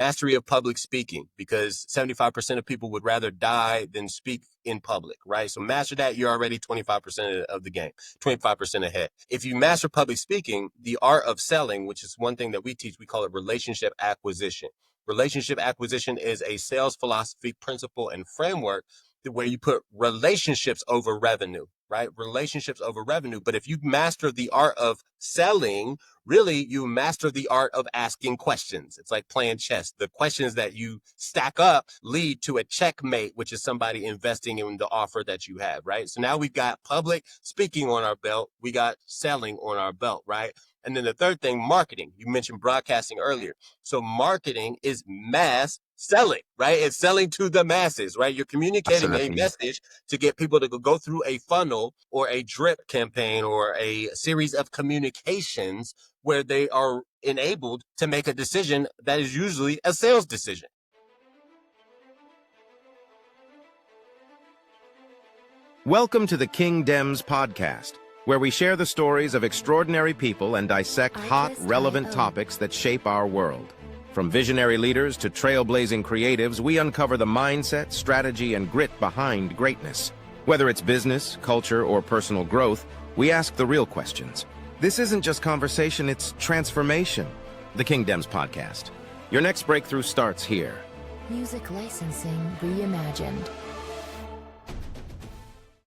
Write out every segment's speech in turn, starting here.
mastery of public speaking, because 75% of people would rather die than speak in public, right? So master that, you're already 25% of the game, 25% ahead. If you master public speaking, the art of selling, which is one thing that we teach, we call it relationship acquisition. Relationship acquisition is a sales philosophy, principle, and framework where you put relationships over revenue, right? Relationships over revenue. But if you master the art of selling, really, you master the art of asking questions. It's like playing chess. The questions that you stack up lead to a checkmate, which is somebody investing in the offer that you have, right? So now we've got public speaking on our belt. We got selling on our belt, right? And then the third thing, marketing. You mentioned broadcasting earlier. So marketing is mass selling, right? It's selling to the masses, right? You're communicating a message to get people to go through a funnel or a drip campaign or a series of communications where they are enabled to make a decision that is usually a sales decision. Welcome to the King Dems Podcast, where we share the stories of extraordinary people and dissect hot, relevant topics that shape our world. From visionary leaders to trailblazing creatives, we uncover the mindset, strategy, and grit behind greatness. Whether it's business, culture, or personal growth, we ask the real questions. This isn't just conversation, it's transformation. The King Dems Podcast. Your next breakthrough starts here. Music licensing reimagined.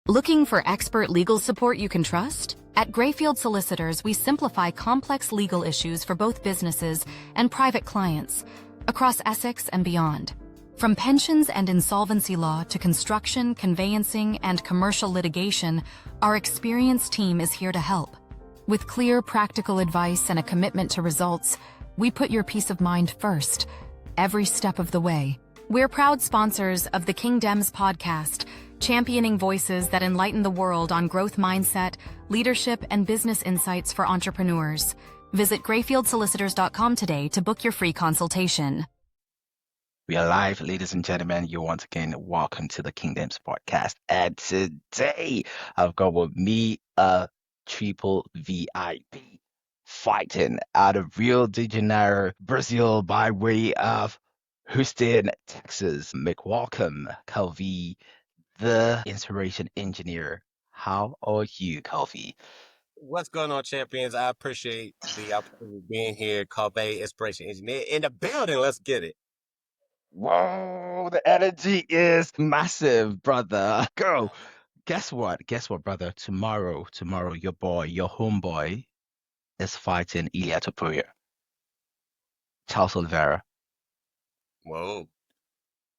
Looking for expert legal support you can trust? At Grayfield Solicitors, we simplify complex legal issues for both businesses and private clients across Essex and beyond. From pensions and insolvency law to construction, conveyancing, and commercial litigation, our experienced team is here to help. With clear, practical advice and a commitment to results, we put your peace of mind first, every step of the way. We're proud sponsors of the King Dems Podcast, championing voices that enlighten the world on growth mindset, leadership, and business insights for entrepreneurs. Visit grayfieldsolicitors.com today to book your free consultation. We are live, ladies and gentlemen. You're once again welcome to the King Dems Podcast. And today, I've got with me a triple VIP fighting out of Rio de Janeiro, Brazil, by way of Houston, Texas. Make welcome, Cauvee, the inspiration engineer. How are you, Cauvee? What's going on, champions? I appreciate the opportunity of being here. Cauvee, inspiration engineer in the building. Let's get it. Whoa, the energy is massive, brother. Go. Guess what, brother? Tomorrow, your boy, your homeboy is fighting Ilia Topuria. Charles Oliveira. Whoa.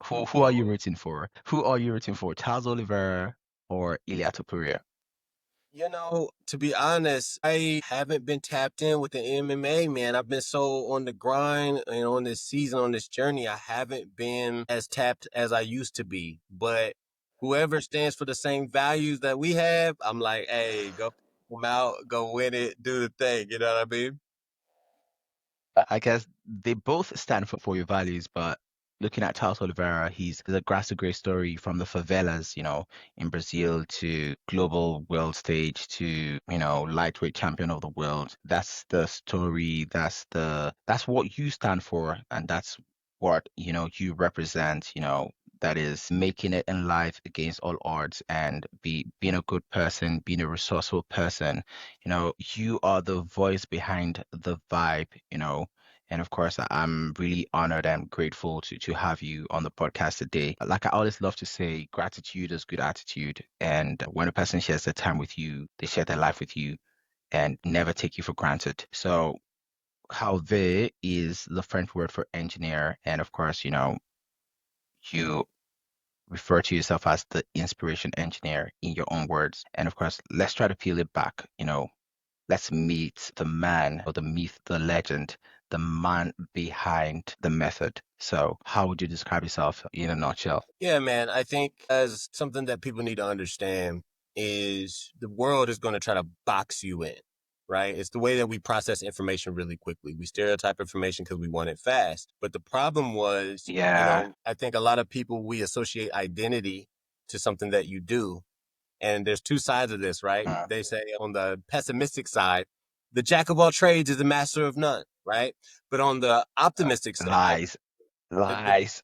Who are you rooting for? Charles Oliveira or Ilia Topuria? You know, to be honest, I haven't been tapped in with the MMA, man. I've been so on the grind and on this season, on this journey, I haven't been as tapped as I used to be. But whoever stands for the same values that we have, I'm like, hey, go come out, go win it, do the thing. You know what I mean? I guess they both stand for your values, but looking at Charles Oliveira, he's a grass to grace story from the favelas, in Brazil to global world stage to, lightweight champion of the world. That's the story. That's what you stand for. And that's what, you represent, that is making it in life against all odds and being a good person, being a resourceful person. You are the voice behind the vibe, And of course, I'm really honored and grateful to have you on the podcast today. Like I always love to say, gratitude is good attitude. And when a person shares their time with you, they share their life with you and never take you for granted. So Cauvee is the French word for engineer. And of course, you refer to yourself as the inspiration engineer in your own words. And of course, let's try to peel it back. Let's meet the man or the myth, the legend, the man behind the method. So how would you describe yourself in a nutshell? Yeah, man, I think as something that people need to understand is the world is going to try to box you in, right? It's the way that we process information really quickly. We stereotype information because we want it fast. But the problem was, I think a lot of people, we associate identity to something that you do. And there's two sides of this, right? They say on the pessimistic side, the jack of all trades is the master of none, right? But on the optimistic side, Lies.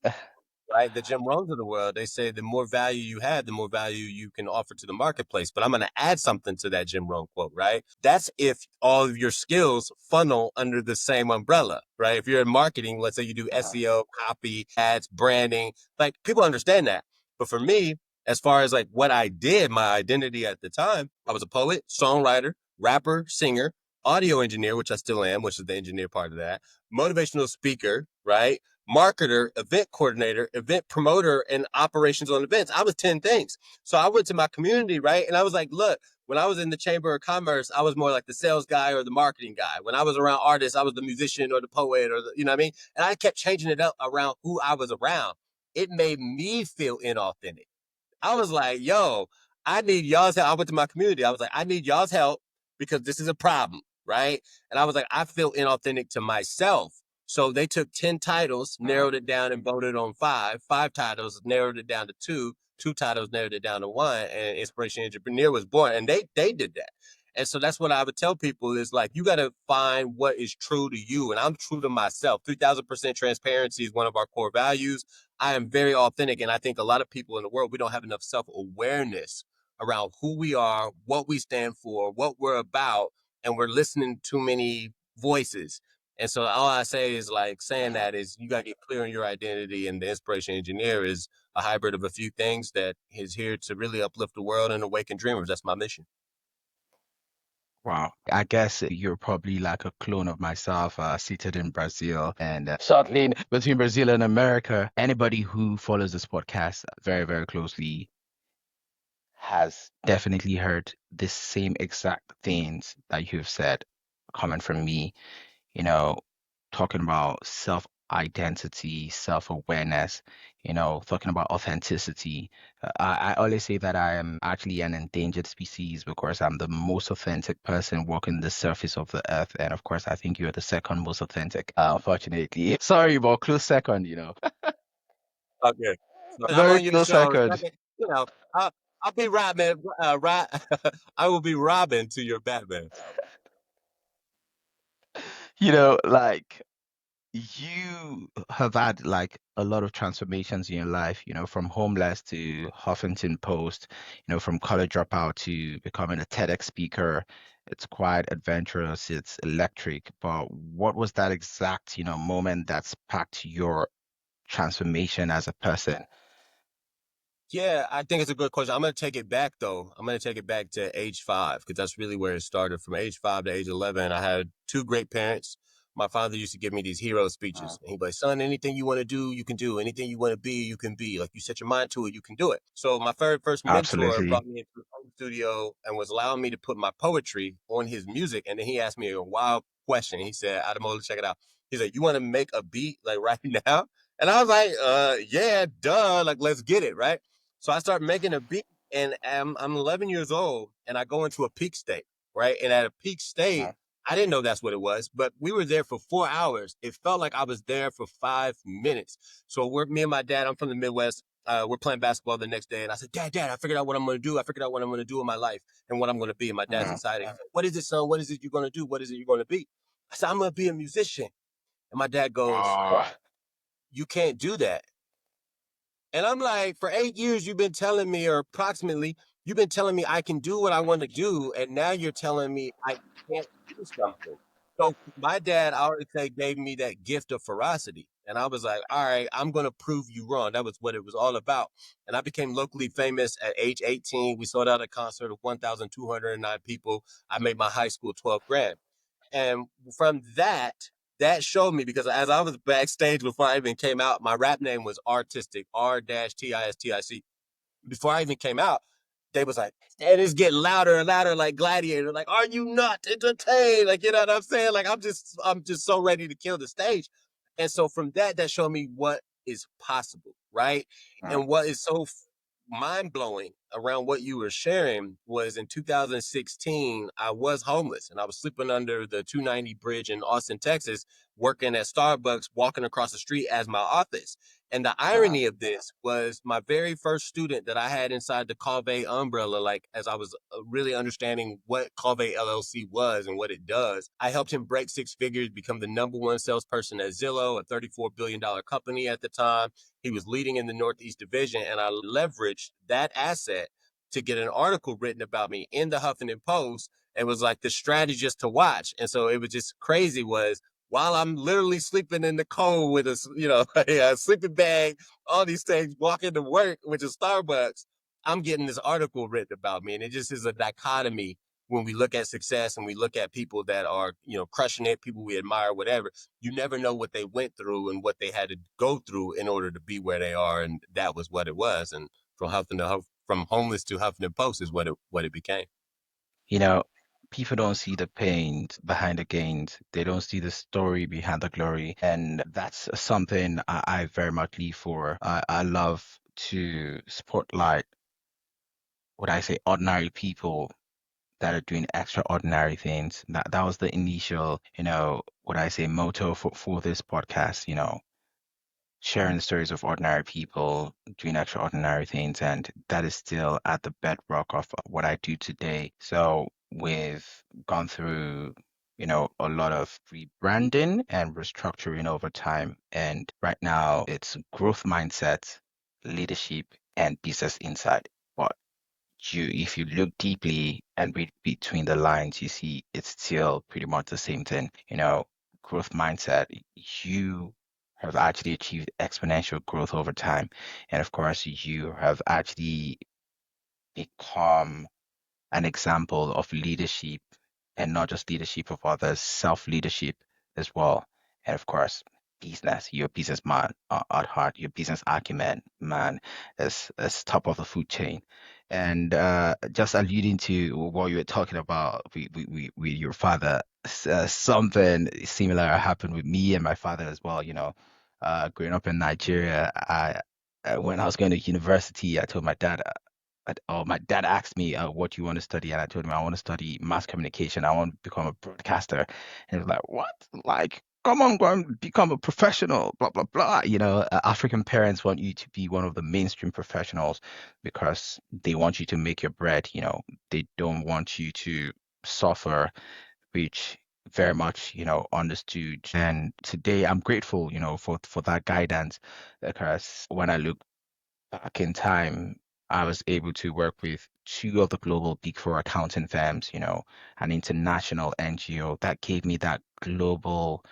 Right? The Jim Rohns of the world, they say the more value you have, the more value you can offer to the marketplace. But I'm going to add something to that Jim Rohn quote, right? That's if all of your skills funnel under the same umbrella, right? If you're in marketing, let's say you do SEO, copy, ads, branding, like people understand that. But for me, as far as like what I did, my identity at the time, I was a poet, songwriter, rapper, singer, audio engineer, which I still am, which is the engineer part of that, motivational speaker, right? Marketer, event coordinator, event promoter, and operations on events. I was 10 things. So I went to my community, right? And I was like, look, when I was in the Chamber of Commerce, I was more like the sales guy or the marketing guy. When I was around artists, I was the musician or the poet or the, you know what I mean? And I kept changing it up around who I was around. It made me feel inauthentic. I was like, yo, I need y'all's help. I went to my community. I was like, I need y'all's help because this is a problem, right? And I was like, I feel inauthentic to myself. So they took 10 titles, narrowed it down and voted on five titles, narrowed it down to two titles, narrowed it down to one, and Inspiration Entrepreneur was born. And they did that. And so that's what I would tell people is like, you got to find what is true to you. And I'm true to myself. 3000% transparency is one of our core values. I am very authentic. And I think a lot of people in the world, we don't have enough self-awareness around who we are, what we stand for, what we're about. And we're listening to too many voices. And so all I say is like saying that is you got to get clear on your identity. And the Inspiration Engineer is a hybrid of a few things that is here to really uplift the world and awaken dreamers. That's my mission. Wow. I guess you're probably like a clone of myself, seated in Brazil and certainly between Brazil and America. Anybody who follows this podcast very, very closely has definitely heard the same exact things that you've said coming from me, you know, talking about self-identity, self-awareness, talking about authenticity. I always say that I am actually an endangered species because I'm the most authentic person walking the surface of the earth. And of course, I think you're the second most authentic, unfortunately. Sorry, but close second. Okay. So I'm Very on your close show. second. You know, I'll be Robin. I will be Robin to your Batman. Like you have had like a lot of transformations in your life, from homeless to Huffington Post, from college dropout to becoming a TEDx speaker. It's quite adventurous, it's electric. But what was that exact, moment that sparked your transformation as a person? Yeah, I think it's a good question. I'm going to take it back, though. I'm going to take it back to age 5 because that's really where it started. From age 5 to age 11, I had 2 great parents. My father used to give me these hero speeches. And he'd be like, son, anything you want to do, you can do. Anything you want to be, you can be. Like you set your mind to it, you can do it. So my first mentor Absolutely. brought me into the home studio and was allowing me to put my poetry on his music. And then he asked me a wild question. He said, Ademola, check it out. He's like, you want to make a beat like right now? And I was like, yeah, duh. Like, let's get it, right? So I start making a beat and I'm 11 years old and I go into a peak state, right? And at a peak state, I didn't know that's what it was, but we were there for 4 hours. It felt like I was there for 5 minutes. So me and my dad, I'm from the Midwest. We're playing basketball the next day. And I said, Dad, I figured out what I'm going to do. I figured out what I'm going to do in my life and what I'm going to be. And my dad's excited. He's like, what is it, son? What is it you're going to do? What is it you're going to be? I said, I'm going to be a musician. And my dad goes, Oh, you can't do that. And I'm like, for 8 years, you've been telling me, or approximately, you've been telling me I can do what I want to do. And now you're telling me I can't do something. So my dad, I already say, gave me that gift of ferocity. And I was like, all right, I'm going to prove you wrong. That was what it was all about. And I became locally famous at age 18. We sold out a concert of 1,209 people. I made my high school 12 grand. And from that showed me, because as I was backstage before I even came out, my rap name was Artistic, R-Tistic. Before I even came out, they was like, and it's getting louder and louder like Gladiator. Like, are you not entertained? Like, you know what I'm saying? Like, I'm just so ready to kill the stage. And so from that showed me what is possible, right? And what is so mind blowing around what you were sharing was in 2016, I was homeless and I was sleeping under the 290 bridge in Austin, Texas, working at Starbucks, walking across the street as my office. And the irony of this was my very first student that I had inside the Cauvee umbrella, like as I was really understanding what Cauvee LLC was and what it does, I helped him break six figures, become the number one salesperson at Zillow, a $34 billion company at the time. He was leading in the Northeast division, and I leveraged that asset to get an article written about me in the Huffington Post. And was like the strategist to watch. And so it was just crazy was while I'm literally sleeping in the cold with a sleeping bag, all these things, walking to work, which is Starbucks, I'm getting this article written about me. And it just is a dichotomy when we look at success and we look at people that are, crushing it, people we admire, whatever. You never know what they went through and what they had to go through in order to be where they are. And that was what it was. And from homeless to Huffington Post is what it became. You know, people don't see the pain behind the gains. They don't see the story behind the glory. And that's something I very much live for. I love to spotlight what I say ordinary people that are doing extraordinary things. That was the initial, what I say motto for this podcast, sharing the stories of ordinary people doing extraordinary things. And that is still at the bedrock of what I do today. So we've gone through, a lot of rebranding and restructuring over time. And right now it's growth mindset, leadership, and business insight. But if you look deeply and read between the lines, you see it's still pretty much the same thing. Growth mindset, you have actually achieved exponential growth over time. And of course, you have actually become an example of leadership, and not just leadership of others, self-leadership as well. And of course, business, you're a businessman at heart, your business acumen, man, is top of the food chain. And just alluding to what you were talking about with your father, something similar happened with me and my father as well. Growing up in Nigeria, when I was going to university, I told my dad, my dad asked me, what do you want to study? And I told him I want to study mass communication. I want to become a broadcaster. And he was like, what? Like, come on, go and become a professional, blah, blah, blah. African parents want you to be one of the mainstream professionals because they want you to make your bread. They don't want you to suffer, which very much, understood. And today I'm grateful, for that guidance, because when I look back in time, I was able to work with two of the global Big Four accounting firms, an international NGO that gave me that global,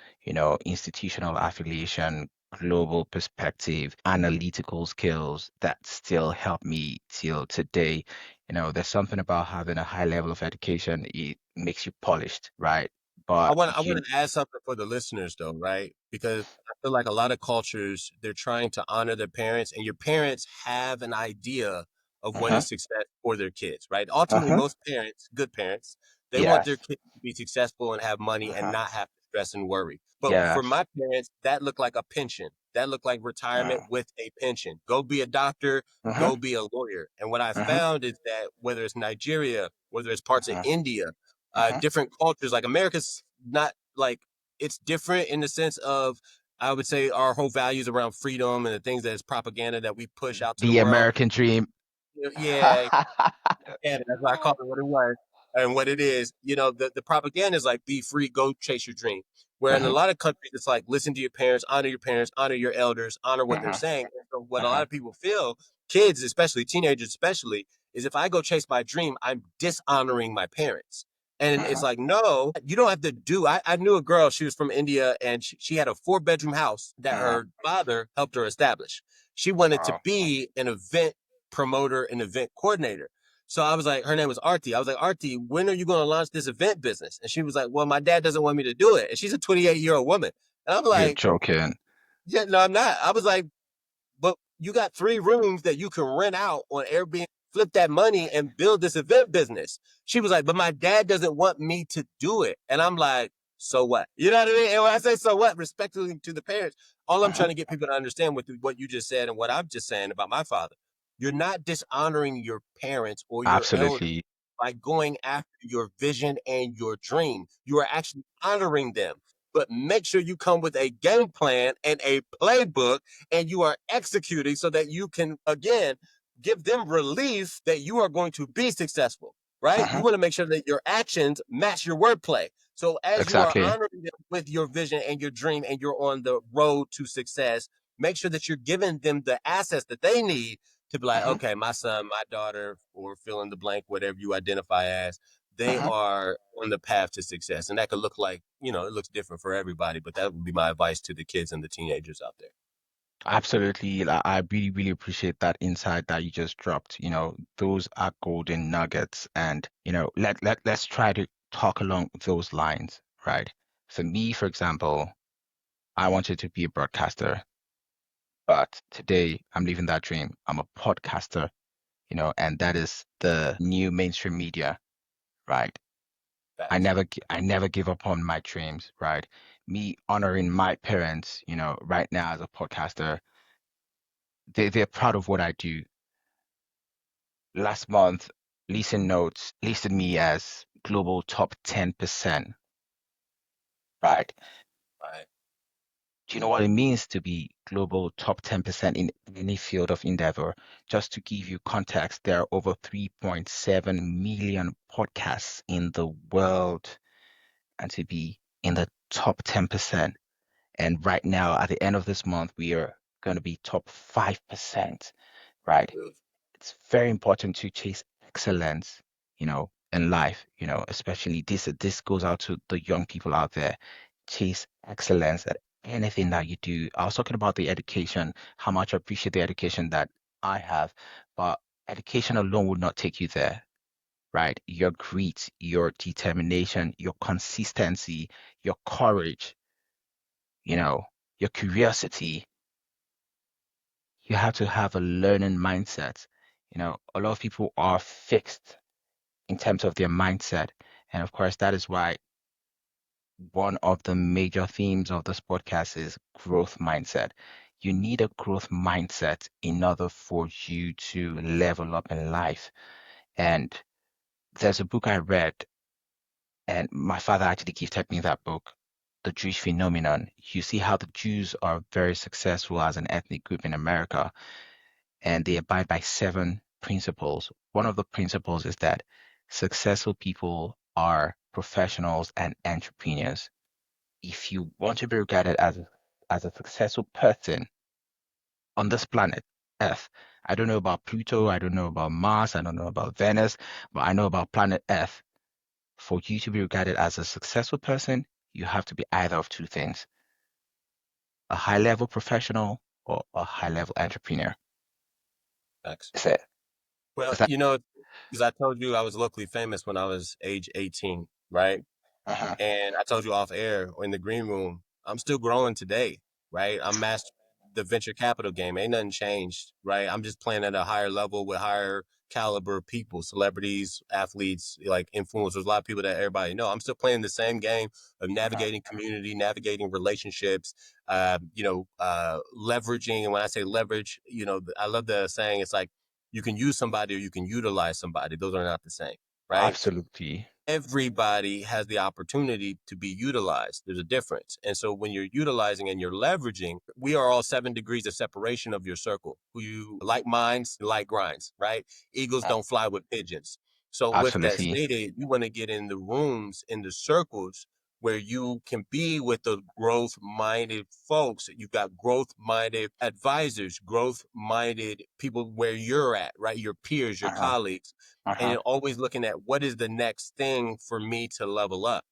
institutional affiliation, global perspective, analytical skills that still help me till today. There's something about having a high level of education. It makes you polished, right? I But want to add something for the listeners though, right? Because I feel like a lot of cultures, they're trying to honor their parents, and your parents have an idea of what uh-huh, is success for their kids, right? Ultimately, uh-huh, most parents, good parents, they want their yes, kids to be successful and have money and uh-huh, not have to stress and worry. But for yes, my parents, that looked like a pension. That looked like retirement with a pension. Go be a doctor, uh-huh, go be a lawyer. And what I uh-huh, found is that whether it's Nigeria, whether it's parts of uh-huh, India, uh-huh. different cultures, like America's not like it's different in the sense of I would say our whole values around freedom and the things that is propaganda that we push out to the The world. American dream. Yeah, propaganda. That's why I call it what it was and what it is. The propaganda is like be free, go chase your dream. Where in a Uh-huh, lot of countries, it's like listen to your parents, honor your elders, honor what they're uh-huh, saying. And so what a lot uh-huh, of people feel, kids especially, teenagers especially, is if I go chase my dream, I'm dishonoring my parents. And it's uh-huh, like, no, you don't have to do. I knew a girl, she was from India, and she had a 4-bedroom house that uh-huh. her father helped her establish. She wanted to Wow. be an event promoter, an event coordinator. So I was like, her name was Arti. I was like, Arti, when are you going to launch this event business? And she was like, well, my dad doesn't want me to do it. And she's a 28-year-old woman. And I'm You're like, joking. yeah, no, I'm not. I was like, but you got 3 rooms that you can rent out on Airbnb, flip that money and build this event business. She was like, but my dad doesn't want me to do it. And I'm like, so what? You know what I mean? And when I say so what, respectfully to the parents, all I'm Uh-huh. trying to get people to understand with what you just said and what I'm just saying about my father, you're not dishonoring your parents or your elders Absolutely. by going after your vision and your dream. You are actually honoring them but make sure you come with a game plan and a playbook and you are executing so that you can, again, give them relief that you are going to be successful, right? You want to make sure that your actions match your wordplay. So as you are Exactly. honoring them with your vision and your dream and you're on the road to success, make sure that you're giving them the assets that they need to be like, okay, my son, my daughter, or fill in the blank, whatever you identify as, they are on the path to success. And that could look like, it looks different for everybody, but that would be my advice to the kids and the teenagers out there. Absolutely. I really, really appreciate that insight that you just dropped. Those are golden nuggets. And, let's try to talk along those lines, right? For me, for example, I wanted to be a broadcaster, but today I'm living that dream. I'm a podcaster, and that is the new mainstream media, right? Facts. I never give up on my dreams, right? Me honoring my parents, right now as a podcaster, they're proud of what I do. Last month, Listen Notes listed me as global top 10%, right? Right. Do you know what it means to be global top 10% in any field of endeavor? Just to give you context, there are over 3.7 million podcasts in the world, and to be in the top 10%. And right now, at the end of this month, we are going to be top 5%, right? It's very important to chase excellence, in life, especially this goes out to the young people out there. Chase excellence at anything that you do. I was talking about the education, how much I appreciate the education that I have, but education alone would not take you there, right? Your grit, your determination, your consistency, your courage, your curiosity. You have to have a learning mindset. A lot of people are fixed in terms of their mindset. And of course, that is why one of the major themes of this podcast is growth mindset. You need a growth mindset in order for you to level up in life. And there's a book I read, and my father actually gifted me that book, The Jewish Phenomenon. You see how the Jews are very successful as an ethnic group in America, and they abide by 7 principles. One of the principles is that successful people are professionals and entrepreneurs. If you want to be regarded as a successful person on this planet, Earth, I don't know about Pluto, I don't know about Mars, I don't know about Venus, but I know about planet Earth. For you to be regarded as a successful person, you have to be either of 2 things: a high level professional or a high level entrepreneur. Facts. That's it. Well, Is that because I told you I was locally famous when I was age 18, right? uh-huh. And I told you off air or in the green room, I'm still growing today, right? I'm mastering the venture capital game. Ain't nothing changed, right? I'm just playing at a higher level with higher caliber people, celebrities, athletes, like influencers, a lot of people that everybody know. I'm still playing the same game of navigating community, navigating relationships, leveraging. And when I say leverage, I love the saying, it's like you can use somebody or you can utilize somebody. Those are not the same, right? Absolutely. Everybody has the opportunity to be utilized. There's a difference. And so when you're utilizing and you're leveraging, we are all 7 degrees of separation of your circle. Who you like minds, like grinds, right? Eagles don't fly with pigeons. So with that Absolutely. stated, you want to get in the rooms, in the circles where you can be with the growth minded folks. You've got growth minded advisors, growth minded people where you're at, right? Your peers, your Uh-huh. colleagues, and Uh-huh. you're always looking at what is the next thing for me to level up.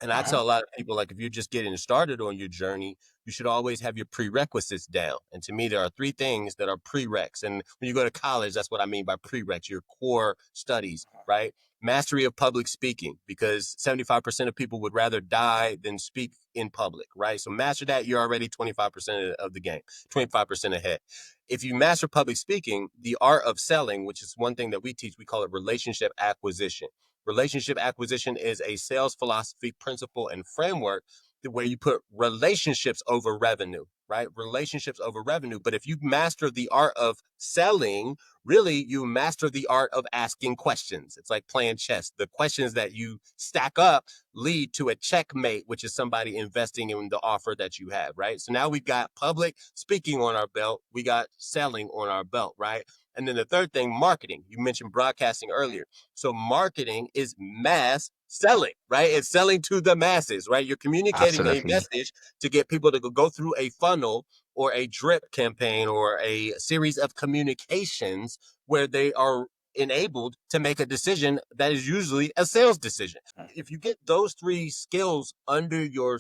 And I Uh-huh. tell a lot of people, like, if you're just getting started on your journey, you should always have your prerequisites down. And to me, there are 3 things that are prereqs. And when you go to college, that's what I mean by prereqs, your core studies, right? Mastery of public speaking, because 75% of people would rather die than speak in public, right? So master that, you're already 25% of the game, 25% ahead. If you master public speaking, the art of selling, which is one thing that we teach, we call it relationship acquisition. Relationship acquisition is a sales philosophy, principle, and framework where you put relationships over revenue, right? Relationships over revenue. But if you master the art of selling, really, you master the art of asking questions. It's like playing chess. The questions that you stack up lead to a checkmate, which is somebody investing in the offer that you have, right? So now we've got public speaking on our belt. We got selling on our belt, right? And then the third thing, marketing. You mentioned broadcasting earlier. So marketing is mass selling, right? It's selling to the masses, right? You're communicating a Absolutely. message to get people to go through a funnel or a drip campaign or a series of communications where they are enabled to make a decision that is usually a sales decision. If you get those three skills under your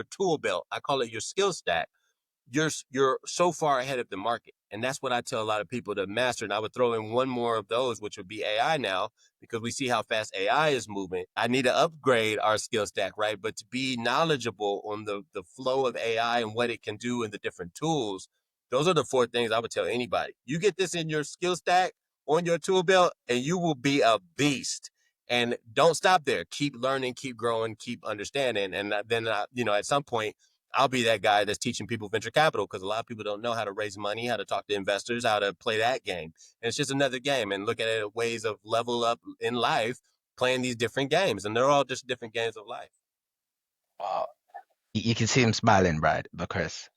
tool belt, I call it your skill stack, you're so far ahead of the market. And that's what I tell a lot of people to master. And I would throw in one more of those, which would be AI now, because we see how fast AI is moving. I need to upgrade our skill stack, right? But to be knowledgeable on the flow of AI and what it can do and the different tools, those are the four things I would tell anybody. You get this in your skill stack on your tool belt and you will be a beast. And don't stop there. Keep learning, keep growing, keep understanding. And then, at some point, I'll be that guy that's teaching people venture capital, because a lot of people don't know how to raise money, how to talk to investors, how to play that game. And it's just another game, and look at it as ways of level up in life, playing these different games. And they're all just different games of life. Wow. You can see him smiling, right? Because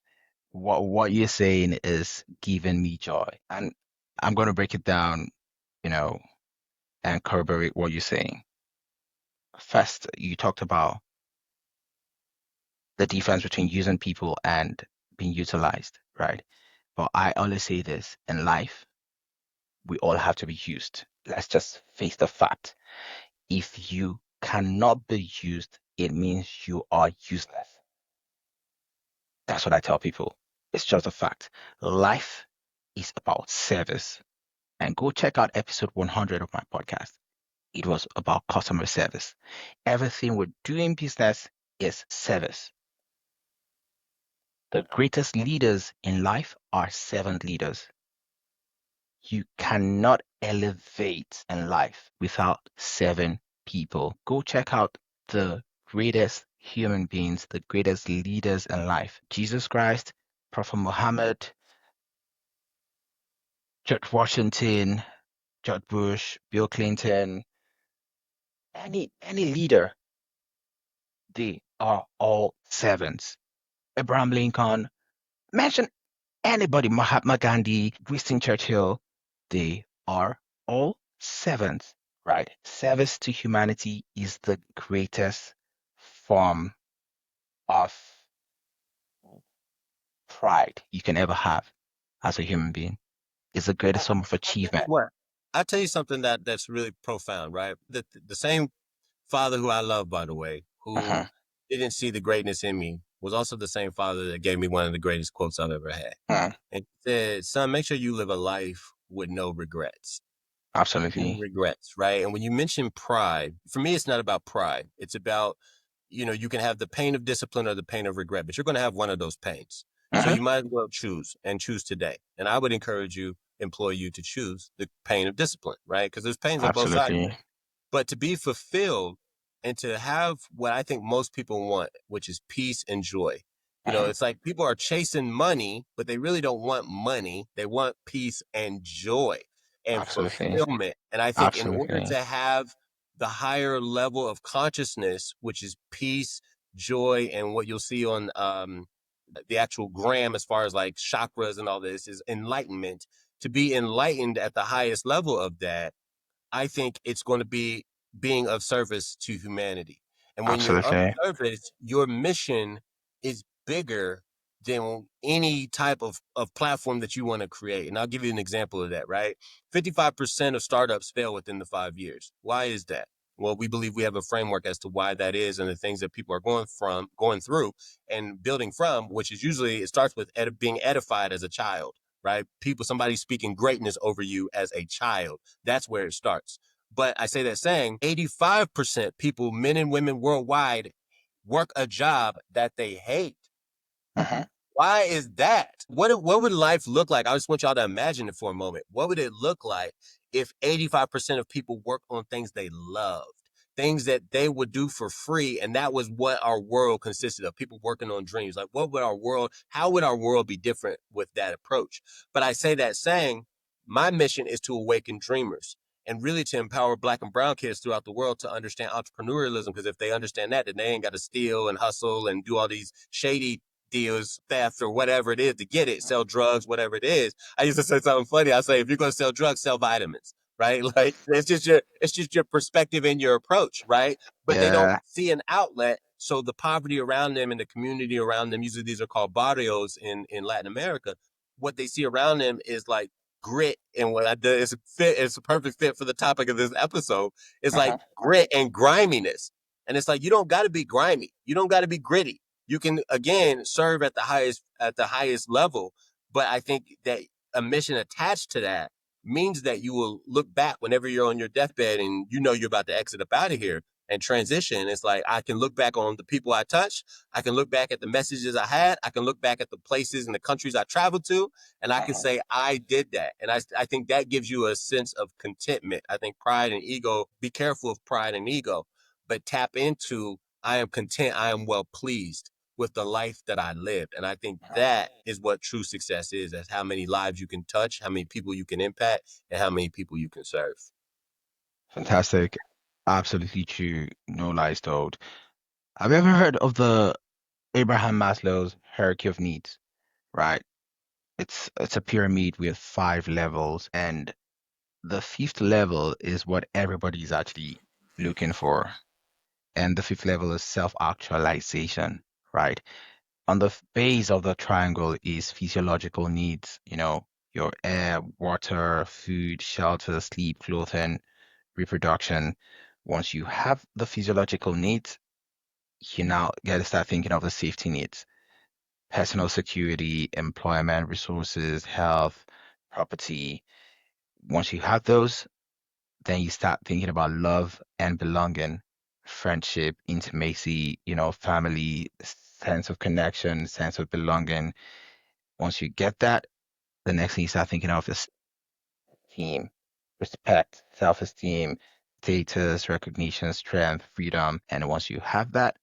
what you're saying is giving me joy. And I'm going to break it down, and corroborate what you're saying. First, you talked about the difference between using people and being utilized, right? But I always say this in life, we all have to be used. Let's just face the fact. If you cannot be used, it means you are useless. That's what I tell people. It's just a fact. Life is about service. And go check out episode 100 of my podcast. It was about customer service. Everything we do in business is service. The greatest leaders in life are servant leaders. You cannot elevate in life without serving people. Go check out the greatest human beings, the greatest leaders in life. Jesus Christ, Prophet Muhammad, George Washington, George Bush, Bill Clinton, any leader, they are all servants. Abraham Lincoln, mention anybody, Mahatma Gandhi, Winston Churchill, they are all servants, right? Service to humanity is the greatest form of pride you can ever have as a human being. It's the greatest form of achievement. What? I'll tell you something that's really profound, right? The same father who I love, by the way, who Uh-huh. didn't see the greatness in me, was also the same father that gave me one of the greatest quotes I've ever had. Uh-huh. And he said, son, make sure you live a life with no regrets. No Absolutely. regrets, right? And when you mention pride, for me, it's not about pride. It's about, you can have the pain of discipline or the pain of regret, but you're going to have one of those pains. So Uh-huh. you might as well choose today. And I would employ you to choose the pain of discipline, right? Because there's pains on both sides. Absolutely. But to be fulfilled and to have what I think most people want, which is peace and joy. It's like people are chasing money, but they really don't want money. They want peace and joy and Absolutely. fulfillment. And I think in order Absolutely. to have the higher level of consciousness, which is peace, joy, and what you'll see on the actual gram as far as like chakras and all this, is enlightenment. To be enlightened at the highest level of that, I think it's going to be being of service to humanity. And when you're of Absolutely. service, your mission is bigger than any type of platform that you want to create. And I'll give you an example of that, right? 55% of startups fail within the 5 years. Why is that? Well, we believe we have a framework as to why that is and the things that people are going through and building from, which is usually, it starts with being edified as a child, right? Somebody speaking greatness over you as a child. That's where it starts. But I say that saying 85% people, men and women worldwide, work a job that they hate. Uh-huh. Why is that? What would life look like? I just want y'all to imagine it for a moment. What would it look like if 85% of people work on things they loved? things that they would do for free. And that was what our world consisted of, people working on dreams. Like, how would our world be different with that approach? But I say that saying, my mission is to awaken dreamers and really to empower Black and brown kids throughout the world to understand entrepreneurialism. Because if they understand that, then they ain't got to steal and hustle and do all these shady deals, theft, or whatever it is to get it, sell drugs, whatever it is. I used to say something funny. I say, if you're going to sell drugs, sell vitamins, right? Like it's just your perspective and your approach, right? But they don't Yeah. see an outlet. So the poverty around them and the community around them, usually these are called barrios in Latin America. What they see around them is like grit, and what I did is it's a perfect fit for the topic of this episode. It's like grit and griminess. And it's like, you don't got to be grimy. You don't got to be gritty. You can, again, serve at the highest level. But I think that a mission attached to that means that you will look back whenever you're on your deathbed and you know you're about to exit up out of here and transition. It's like, I can look back on the people I touched. I can look back at the messages I had. I can look back at the places and the countries I traveled to, and I can say, I did that. And I think that gives you a sense of contentment. I think pride and ego, be careful of pride and ego, but tap into, I am content. I am well pleased with the life that I lived. And I think that is what true success is. That's how many lives you can touch, how many people you can impact, and how many people you can serve. Fantastic. Absolutely true. No lies told. Have you ever heard of the Abraham Maslow's hierarchy of needs? Right. It's a pyramid with 5 levels, and the fifth level is what everybody is actually looking for. And the fifth level is self-actualization, right? On the base of the triangle is physiological needs, your air, water, food, shelter, sleep, clothing, reproduction. Once you have the physiological needs, you now got to start thinking of the safety needs: personal security, employment, resources, health, property. Once you have those, then you start thinking about love and belonging, friendship, intimacy, family, sense of connection, sense of belonging. Once you get that, the next thing you start thinking of is team, respect, self-esteem, status, recognition, strength, freedom. And once you have that,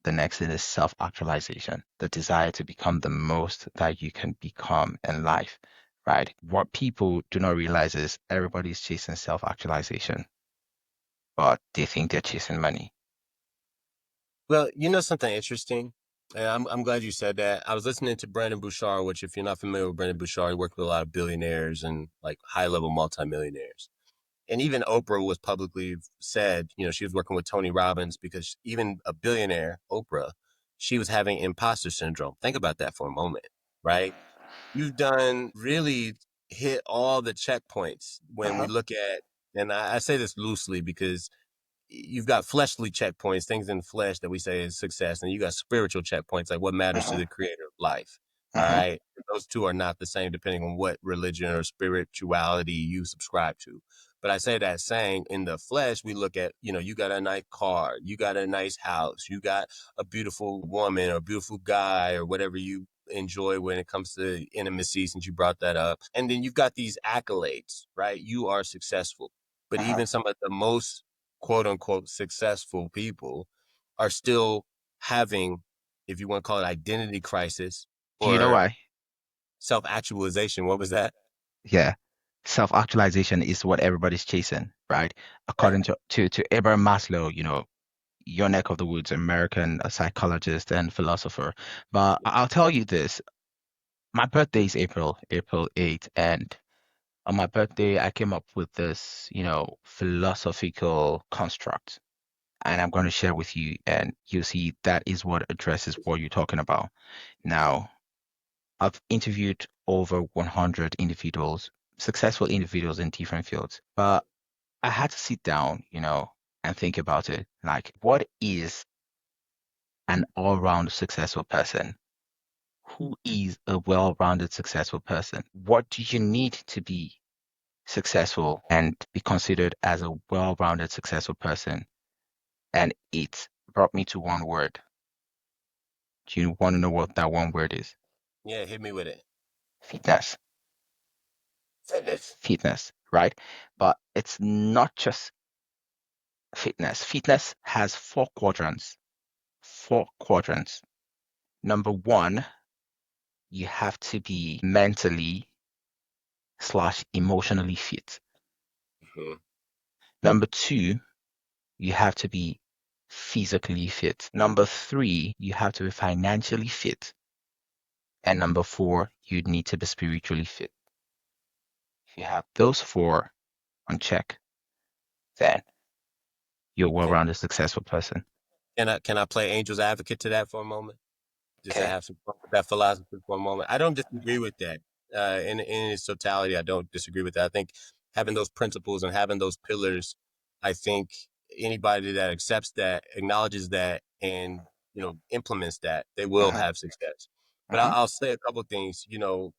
the next thing is self-actualization, the desire to become the most that you can become in life, right? What people do not realize is everybody's chasing self-actualization, but they think they're chasing money. Well, something interesting? I'm glad you said that. I was listening to Brandon Bouchard, which, if you're not familiar with Brandon Bouchard, he worked with a lot of billionaires and like high-level multimillionaires. And even Oprah was publicly said, she was working with Tony Robbins, because even a billionaire, Oprah, she was having imposter syndrome. Think about that for a moment, right? You've done really hit all the checkpoints when we look at, and I say this loosely because you've got fleshly checkpoints, things in the flesh that we say is success, and you got spiritual checkpoints, like what matters to the creator of life. All right. Those two are not the same depending on what religion or spirituality you subscribe to. But I say that saying, in the flesh, we look at, you got a nice car, you got a nice house, you got a beautiful woman or a beautiful guy or whatever you enjoy when it comes to intimacy, since you brought that up. And then you've got these accolades, right? You are successful. But even some of the most quote unquote successful people are still having, if you want to call it, identity crisis Do you know or why? self-actualization. What was that? Yeah. Self-actualization is what everybody's chasing, right? According to Abraham Maslow, your neck of the woods, American psychologist and philosopher. But I'll tell you this. My birthday is April 8th, and on my birthday, I came up with this, philosophical construct, and I'm going to share with you, and you see that is what addresses what you're talking about. Now, I've interviewed over 100 individuals, successful individuals in different fields, but I had to sit down, and think about it. Like, what is an all-round successful person? Who is a well-rounded successful person? What do you need to be successful and be considered as a well-rounded successful person? And it brought me to one word. Do you want to know what that one word is? Yeah, hit me with it. Fitness. Fitness. Fitness, right? But it's not just Fitness. Fitness has 4 quadrants. 4 quadrants. Number one, you have to be mentally/emotionally fit. Mhm. Number two, you have to be physically fit. Number three, you have to be financially fit. And number four, you need to be spiritually fit. If you have those four on check, then you're a well-rounded, successful person. Can I play angel's advocate to that for a moment? Just to Okay. have some fun with that philosophy for a moment. I don't disagree with that. In its totality, I don't disagree with that. I think having those principles and having those pillars, I think anybody that accepts that, acknowledges that, and implements that, they will Uh-huh. have success. But Uh-huh. I'll say a couple of things.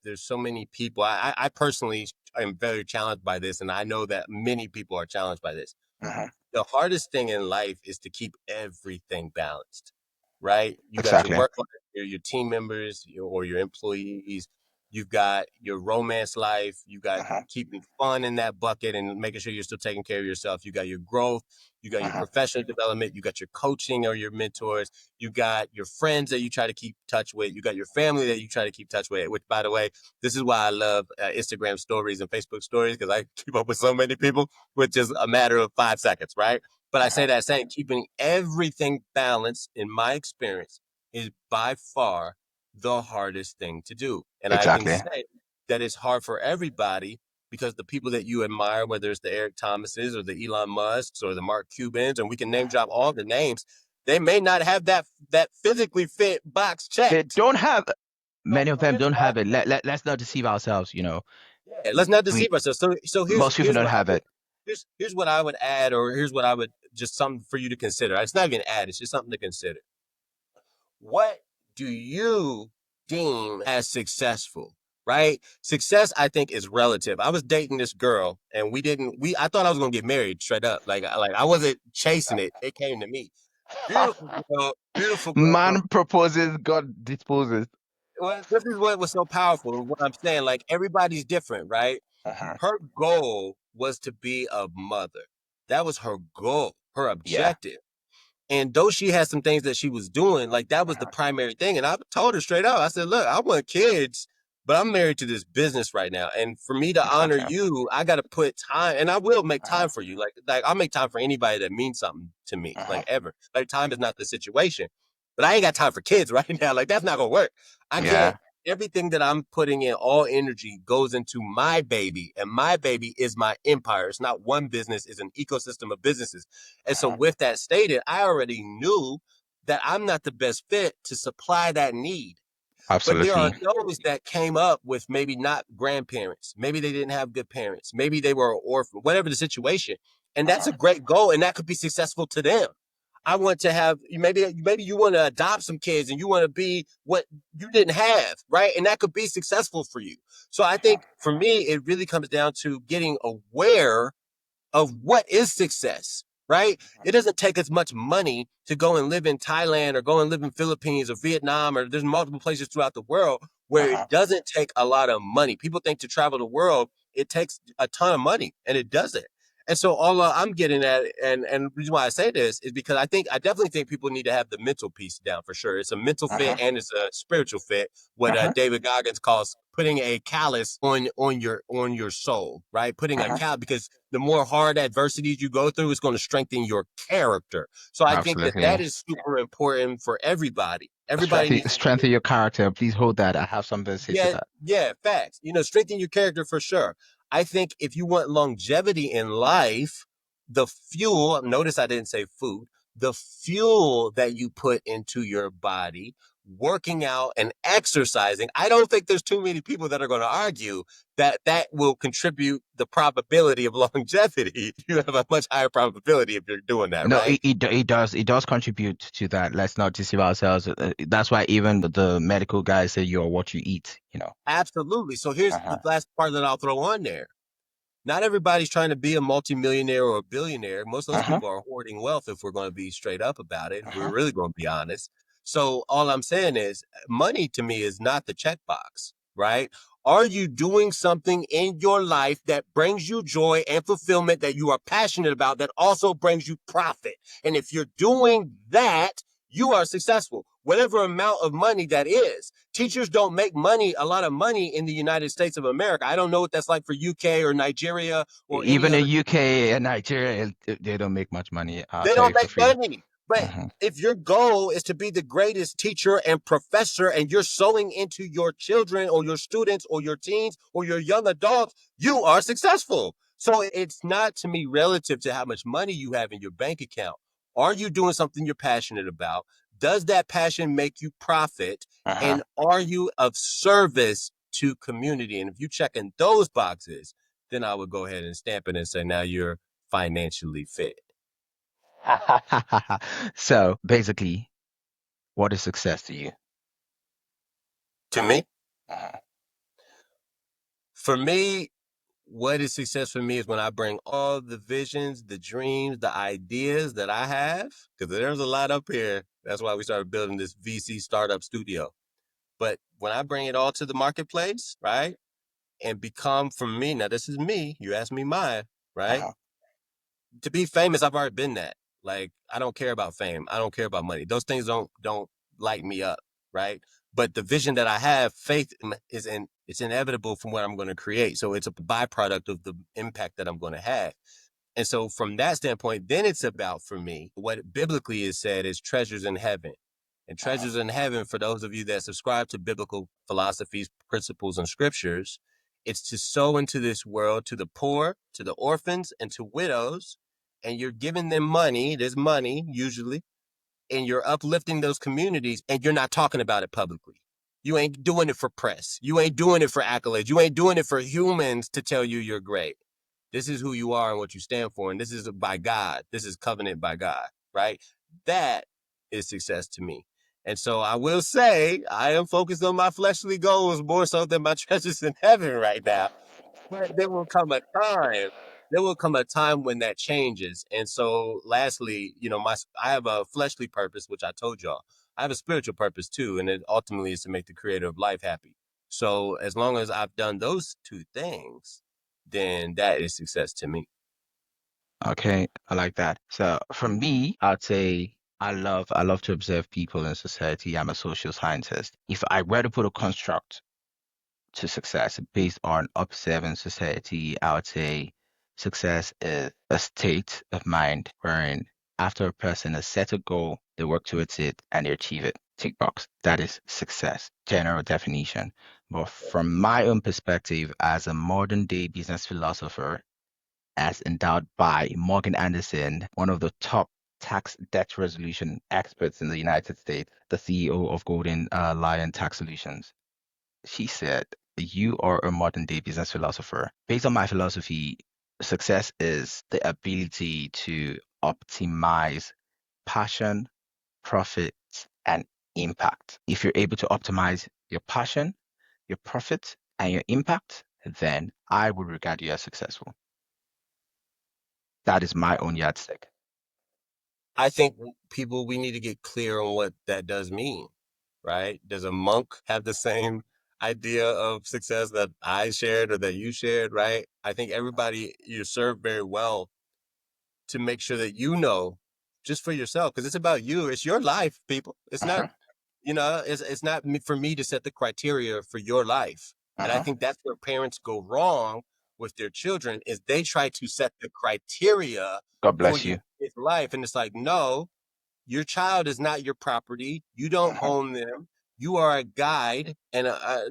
There's so many people. I personally am very challenged by this, and I know that many people are challenged by this. Uh-huh. The hardest thing in life is to keep everything balanced, right? You got your Exactly. work life, your team members, or your employees. You've got your romance life. You got Uh-huh. keeping fun in that bucket and making sure you're still taking care of yourself. You got your growth. You got your Uh-huh. professional development. You got your coaching or your mentors. You got your friends that you try to keep touch with. You got your family that you try to keep touch with, which, by the way, this is why I love Instagram stories and Facebook stories, because I keep up with so many people with just a matter of 5 seconds, right? But I say that saying keeping everything balanced, in my experience, is by far the hardest thing to do. And I can Exactly. say that it's hard for everybody because the people that you admire, whether it's the Eric Thomases or the Elon Musks or the Mark Cubans, and we can name drop all the names, they may not have that physically fit box They checked. don't have, many of them don't have it. Let's not deceive ourselves, Yeah, let's not We deceive ourselves. So most people here's don't what I have would it. here's what I would add, or here's what I would just something for you to consider. It's not even add, it's just something to consider. What do you deem as successful? Right? Success, I think, is relative. I was dating this girl, and I thought I was gonna get married straight up. Like I wasn't chasing it. It came to me. Beautiful girl. Man proposes, God disposes. Well, this is what was so powerful. What I'm saying, like everybody's different, right? Uh-huh. Her goal was to be a mother. That was her goal, her Yeah. objective. And though she had some things that she was doing, like that was the primary thing. And I told her straight out, I said, look, I want kids, but I'm married to this business right now. And for me to honor Exactly. you, I got to put time, and I will make Uh-huh. time for you. Like I'll make time for anybody that means something to me, Uh-huh. like ever. Like time is not the situation, but I ain't got time for kids right now. Like that's not going to work. I can't. Yeah. Everything that I'm putting in, all energy goes into my baby, and my baby is my empire. It's not one business, it's an ecosystem of businesses. And so, Uh-huh. with that stated, I already knew that I'm not the best fit to supply that need. But there are Absolutely. those that came up with maybe not grandparents. Maybe they didn't have good parents. Maybe they were an orphan, whatever the situation. And that's Uh-huh. a great goal, and that could be successful to them. I want to have maybe you want to adopt some kids and you want to be what you didn't have, right? And that could be successful for you. So I think for me, it really comes down to getting aware of what is success, right? It doesn't take as much money to go and live in Thailand or go and live in Philippines or Vietnam, or there's multiple places throughout the world where Uh-huh. it doesn't take a lot of money. People think to travel the world, it takes a ton of money, and it doesn't. And so all I'm getting at, and the reason why I say this is because I definitely think people need to have the mental piece down for sure. It's a mental fit Uh-huh. and it's a spiritual fit. What Uh-huh. David Goggins calls putting a callus on your soul, right? Putting a Uh-huh. callus, because the more hard adversities you go through, it's going to strengthen your character. So I think that Absolutely. is super important for everybody. Everybody Strengthen, needs to strengthen your character. Please hold that. I have something to say to yeah, that. yeah, facts. Strengthen your character for sure. I think if you want longevity in life, the fuel, notice I didn't say food, the fuel that you put into your body, working out and exercising, I don't think there's too many people that are going to argue that that will contribute the probability of longevity. You have a much higher probability if you're doing that, No, right? it does contribute to that. Let's not deceive ourselves. That's why even the medical guys say you're what you eat. Absolutely. So here's the Uh-huh. last part that I'll throw on there. Not everybody's trying to be a multimillionaire or a billionaire. Most of those Uh-huh. people are hoarding wealth, if we're going to be straight up about it, if we're Uh-huh. really going to be honest. So all I'm saying is money to me is not the checkbox, right? Are you doing something in your life that brings you joy and fulfillment that you are passionate about that also brings you profit? And if you're doing that, you are successful, whatever amount of money that is. Teachers don't make a lot of money in the United States of America. I don't know what that's like for UK or Nigeria or any Even other. in UK and Nigeria, they don't make much money. I'll They tell don't you for make free. money. But Hmm. if your goal is to be the greatest teacher and professor and you're sowing into your children or your students or your teens or your young adults, you are successful. So it's not, to me, relative to how much money you have in your bank account. Are you doing something you're passionate about? Does that passion make you profit? Uh-huh. And are you of service to community? And if you check in those boxes, then I would go ahead and stamp it and say, now you're financially fit. So basically, what is success to you? To me, Uh-huh. for me, what is success for me is when I bring all the visions, the dreams, the ideas that I have, because there's a lot up here. That's why we started building this VC startup studio. But when I bring it all to the marketplace, right, and become, for me, now this is me, you asked me mine, right? Uh-huh. To be famous, I've already been that. Like, I don't care about fame. I don't care about money. Those things don't light me up, right? But the vision that I have, faith it's inevitable from what I'm going to create. So it's a byproduct of the impact that I'm going to have. And so from that standpoint, then it's about, for me, what biblically is said is treasures in heaven. And Uh-huh. treasures in heaven, for those of you that subscribe to biblical philosophies, principles, and scriptures, it's to sow into this world to the poor, to the orphans, and to widows. And you're giving them money, there's money usually, and you're uplifting those communities, and you're not talking about it publicly. You ain't doing it for press. You ain't doing it for accolades. You ain't doing it for humans to tell you you're great. This is who you are and what you stand for. And this is by God. This is covenant by God, right? That is success to me. And so I will say I am focused on my fleshly goals more so than my treasures in heaven right now. But there will come a time when that changes. And so lastly, I have a fleshly purpose, which I told y'all. I have a spiritual purpose too. And it ultimately is to make the creator of life happy. So as long as I've done those two things, then that is success to me. Okay, I like that. So for me, I'd say I love to observe people in society. I'm a social scientist. If I were to put a construct to success based on observing society, I would say success is a state of mind wherein after a person has set a goal, they work towards it and they achieve it. Tick box. That is success, general definition. But from my own perspective as a modern day business philosopher, as endowed by Morgan Anderson, one of the top tax debt resolution experts in the United States, the CEO of Golden Lion Tax Solutions. She said, you are a modern day business philosopher. Based on my philosophy, success is the ability to optimize passion, profit, and impact. If you're able to optimize your passion, your profit, and your impact, then I would regard you as successful. That is my own yardstick. I think we need to get clear on what that does mean, right? Does a monk have the same idea of success that I shared or that you shared, right? I think everybody, you serve very well to make sure that just for yourself, because it's about you. It's your life, people. It's not, Uh-huh, it's not for me to set the criteria for your life. And I uh-huh. think that's where parents go wrong with their children is they try to set the criteria God for bless your you. kid's life. And it's like, no, your child is not your property. You don't Uh-huh, own them. You are a guide. And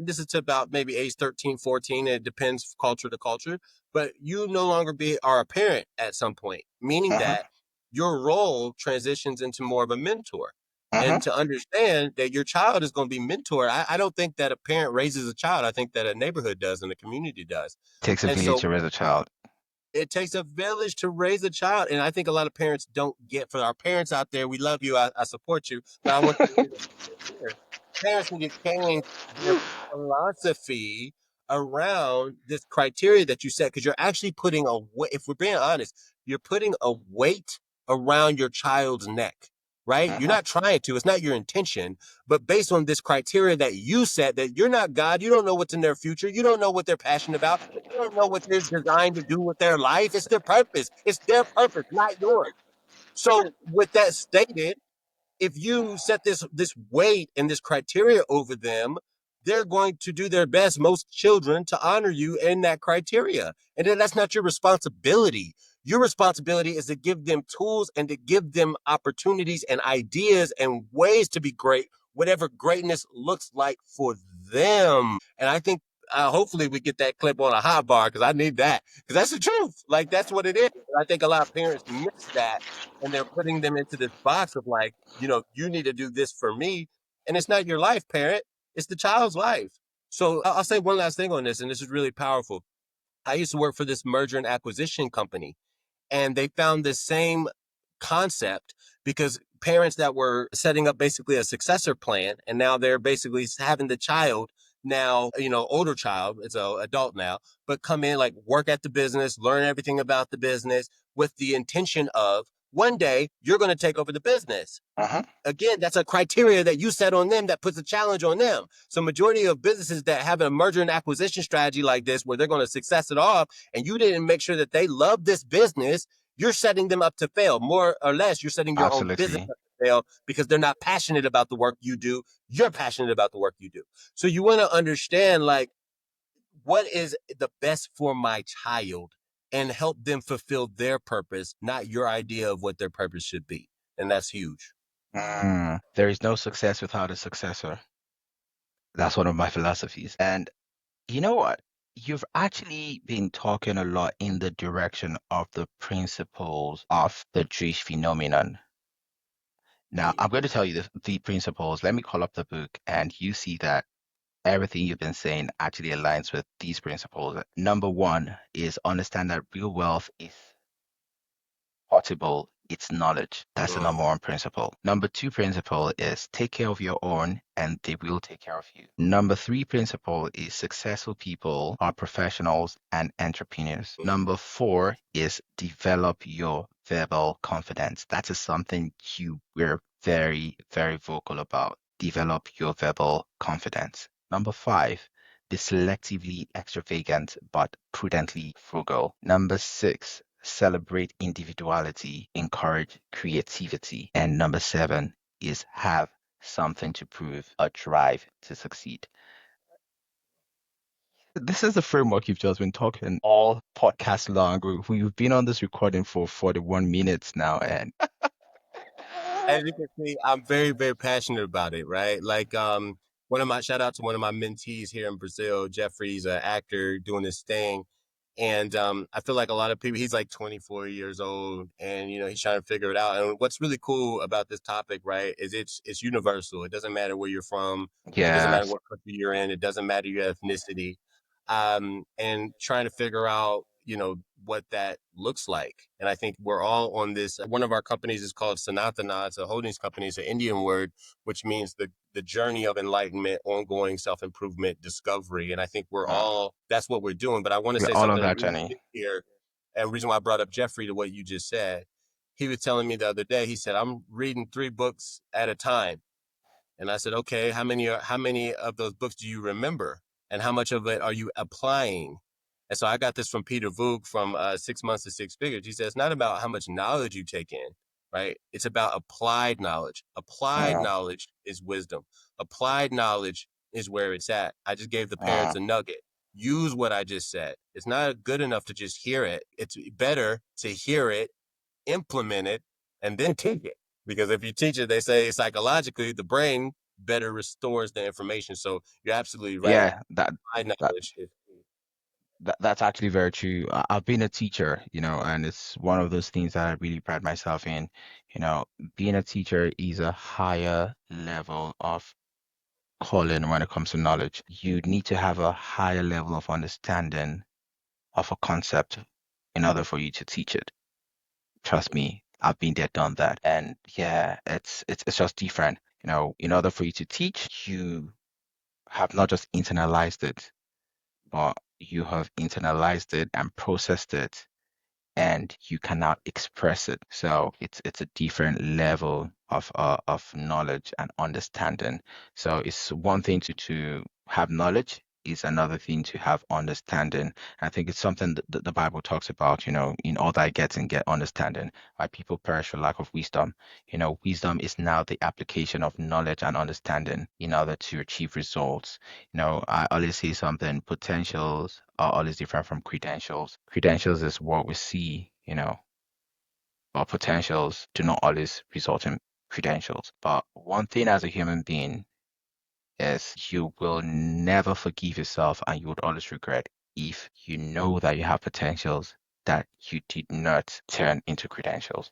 this is to about maybe age 13, 14. It depends culture to culture. But you no longer are a parent at some point, meaning uh-huh, that your role transitions into more of a mentor. uh-huh. And to understand that your child is going to be mentored, I don't think that a parent raises a child. I think that a neighborhood does and a community does. Takes a And village so to raise a child. it takes a village to raise a child. And I think a lot of parents don't get, for our parents out there, we love you. I support you. But I want you to hear this here. Parents need to change their philosophy around this criteria that you set, because you're actually putting a weight, if we're being honest, you're putting a weight around your child's neck. right? You're not trying to, it's not your intention, but based on this criteria that you set, that you're not God, you don't know what's in their future, you don't know what they're passionate about, you don't know what they're designed to do with their life. It's their purpose. It's their purpose, not yours. So with that stated, if you set this weight and this criteria over them, they're going to do their best, most children, to honor you in that criteria. And then that's not your responsibility. Your responsibility is to give them tools and to give them opportunities and ideas and ways to be great, whatever greatness looks like for them. And I think hopefully we get that clip on a hot bar, because I need that, because that's the truth. Like, that's what it is. I think a lot of parents miss that, and they're putting them into this box of like, you need to do this for me. And it's not your life, parent. It's the child's life. So I'll say one last thing on this, and this is really powerful. I used to work for this merger and acquisition company, and they found this same concept because parents that were setting up basically a successor plan, and now they're basically having the child now, older child, it's an adult now, but come in, like, work at the business, learn everything about the business with the intention of one day you're going to take over the business. Again, that's a criteria that you set on them that puts a challenge on them. So majority of businesses that have a merger and acquisition strategy like this, where they're going to success it off, and you didn't make sure that they love this business, you're setting them up to fail. More or less, you're setting your own business up to fail because they're not passionate about the work you do. You're passionate about the work you do. So you want to understand, like, what is the best for my child, and help them fulfill their purpose, not your idea of what their purpose should be. And that's huge. There is no success without a successor. That's one of my philosophies. And you know what? You've actually been talking a lot in the direction of the principles of the Jewish phenomenon. Now, I'm going to tell you the principles. Let me call up the book, and you see that everything you've been saying actually aligns with these principles. Number one is understand that real wealth is portable, it's knowledge. That's the number one principle. Number two principle is take care of your own and they will take care of you. Number three principle is successful people are professionals and entrepreneurs. Number four is develop your verbal confidence. That is something you were very, very vocal about. Develop your verbal confidence. Number five, be selectively extravagant but prudently frugal. Number six, celebrate individuality, encourage creativity. And number seven is have something to prove, a drive to succeed. This is the framework you've just been talking all podcast long. We've been on this recording for 41 minutes now, and as you can see, I'm very, very passionate about it, right? Like, shout out to one of my mentees here in Brazil, Jeffrey's an actor doing this thing. And I feel like a lot of people, he's like 24 years old, and he's trying to figure it out. And what's really cool about this topic, right, is it's universal. It doesn't matter where you're from. It doesn't matter what country you're in. It doesn't matter your ethnicity. And trying to figure out, what that looks like. And I think we're all on this. One of our companies is called Sanatana. It's a holdings company. It's an Indian word, which means the journey of enlightenment, ongoing self-improvement, discovery. And I think we're all, that's what we're doing. But I want to say all something on that really journey here. And the reason why I brought up Jeffrey to what you just said, he was telling me the other day, he said, I'm reading 3 books at a time. And I said, okay, how many of those books do you remember? And how much of it are you applying? And so I got this from Peter Voog from 6 Months to Six Figures. He says, it's not about how much knowledge you take in, right? It's about applied knowledge. Applied knowledge is wisdom. Applied knowledge is where it's at. I just gave the parents a nugget. Use what I just said. It's not good enough to just hear it. It's better to hear it, implement it, and then teach it. Because if you teach it, they say psychologically, the brain better restores the information. So you're absolutely right. Yeah, Applied knowledge is that's actually very true. I've been a teacher, and it's one of those things that I really pride myself in. Being a teacher is a higher level of calling when it comes to knowledge. You need to have a higher level of understanding of a concept in order for you to teach it. Trust me, I've been there, done that. And yeah, it's just different. In order for you to teach, you have not just internalized it, but you have internalized it and processed it, and you cannot express it. So it's a different level of knowledge and understanding. So it's one thing to have knowledge, is another thing to have understanding. I think it's something that the Bible talks about, in all thy getting, get understanding. Why people perish for lack of wisdom. Wisdom is now the application of knowledge and understanding in order to achieve results. I always say something, potentials are always different from credentials. Credentials is what we see, but potentials do not always result in credentials. But one thing as a human being is you will never forgive yourself, and you would always regret if you know that you have potentials that you did not turn into credentials.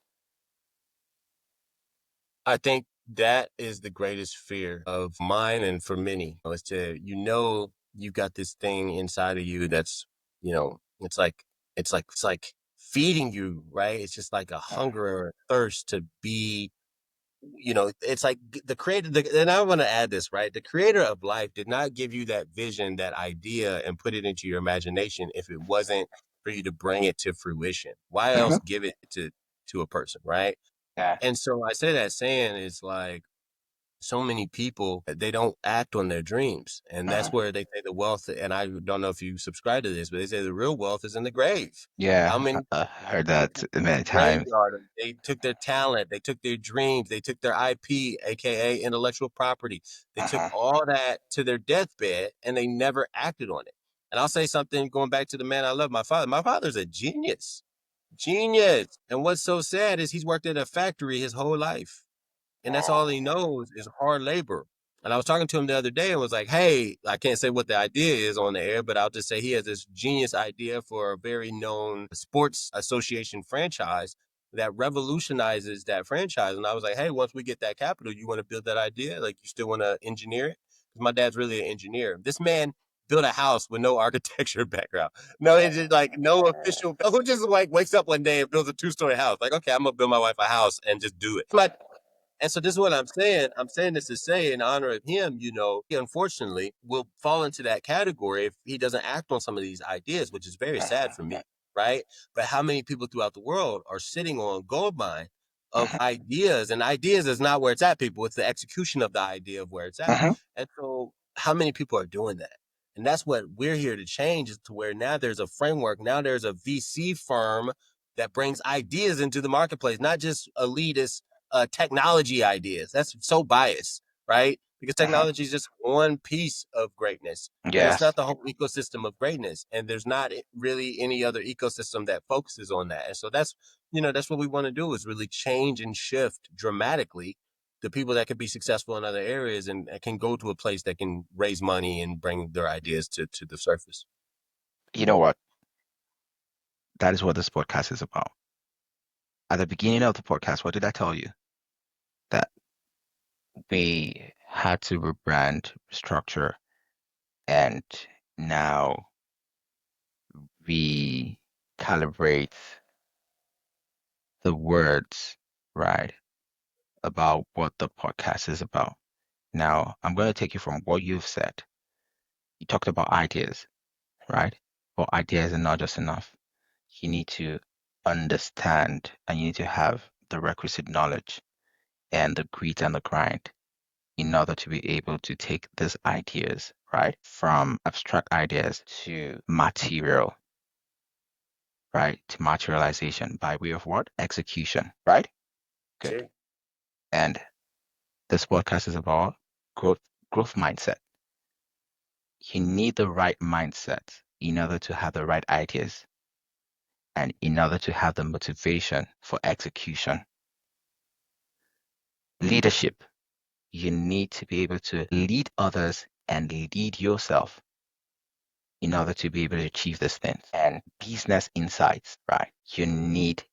I think that is the greatest fear of mine and for many, is to, you got this thing inside of you that's, it's like feeding you, right? It's just like a hunger or a thirst to be, it's like the creator, and I want to add this, right? The creator of life did not give you that vision, that idea, and put it into your imagination if it wasn't for you to bring it to fruition. Why else give it to a person, right? Yeah. And so I say that saying is like, so many people, they don't act on their dreams. And that's where they say the wealth, and I don't know if you subscribe to this, but they say the real wealth is in the grave. How Yeah, many I heard that many times. graveyard? They took their talent, they took their dreams, they took their IP, aka intellectual property. They took all that to their deathbed and they never acted on it. And I'll say something going back to the man I love, my father. My father's a genius. Genius. And what's so sad is he's worked at a factory his whole life. And that's all he knows is hard labor. And I was talking to him the other day and was like, hey, I can't say what the idea is on the air, but I'll just say he has this genius idea for a very known sports association franchise that revolutionizes that franchise. And I was like, hey, once we get that capital, you want to build that idea? Like, you still want to engineer it? Because my dad's really an engineer. This man built a house with no architecture background. No, it's just like no official. Who just like wakes up one day and builds a 2-story house? Like, okay, I'm going to build my wife a house and just do it. And so this is what I'm saying. I'm saying this to say in honor of him, he unfortunately will fall into that category if he doesn't act on some of these ideas, which is very sad for me, right? But how many people throughout the world are sitting on gold mine of ideas, and ideas is not where it's at, people. It's the execution of the idea of where it's at. And so how many people are doing that? And that's what we're here to change, is to where now there's a framework. Now there's a VC firm that brings ideas into the marketplace, not just elitist technology ideas. That's so biased, right? Because technology is just one piece of greatness, but it's Yes. not the whole ecosystem of greatness. And there's not really any other ecosystem that focuses on that. And so that's what we want to do, is really change and shift dramatically the people that could be successful in other areas and can go to a place that can raise money and bring their ideas to the surface. You know what? That is what this podcast is about. At the beginning of the podcast, what did I tell you? That we had to rebrand, restructure, and now we calibrate the words, right, about what the podcast is about. Now, I'm going to take you from what you've said. You talked about ideas, right? But ideas are not just enough. You need to understand, and you need to have the requisite knowledge and the grit and the grind in order to be able to take these ideas, right, from abstract ideas to material, right, to materialization by way of what? Execution, right? Good. Sure. And this podcast is about growth mindset. You need the right mindset in order to have the right ideas and in order to have the motivation for execution. Leadership. You need to be able to lead others and lead yourself in order to be able to achieve these things. And business insights, right? You need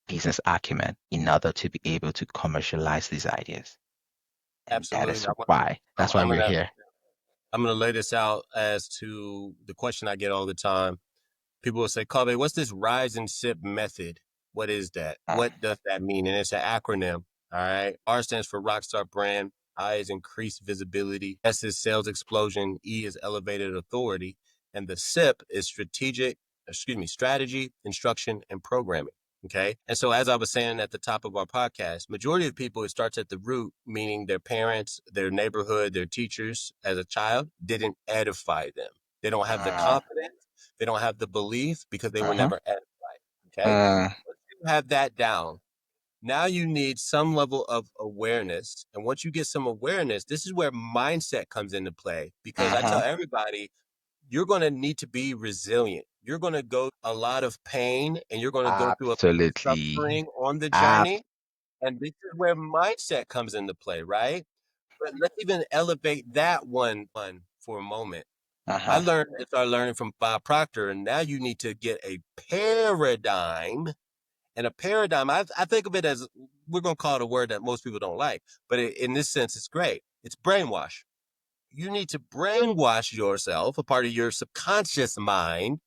business acumen in order to be able to commercialize these ideas. And that Absolutely. is why. That's why we're here. I'm going to lay this out as to the question I get all the time. People will say, Cauvee, what's this rise and sip method? What is that? What does that mean? And it's an acronym. All right. R stands for Rockstar Brand. I is increased visibility. S is sales explosion. E is elevated authority. And the SIP is strategy, instruction, and programming. Okay. And so, as I was saying at the top of our podcast, majority of people, it starts at the root, meaning their parents, their neighborhood, their teachers as a child didn't edify them. They don't have the confidence. They don't have the belief because they were Uh-huh. never edified. Okay. Once you have that down, now you need some level of awareness. And once you get some awareness, this is where mindset comes into play. Because I tell everybody, you're going to need to be resilient. You're going to go a lot of pain and you're going to go through a lot of Absolutely. suffering on the Ab- journey. And this is where mindset comes into play, right? But let's even elevate that one for a moment. I uh-huh. learned, I started learning from Bob Proctor, and now you need to get a paradigm. And a paradigm, I think of it as, we're going to call it a word that most people don't like, but in this sense, it's great. It's brainwash. You need to brainwash yourself, a part of your subconscious mind,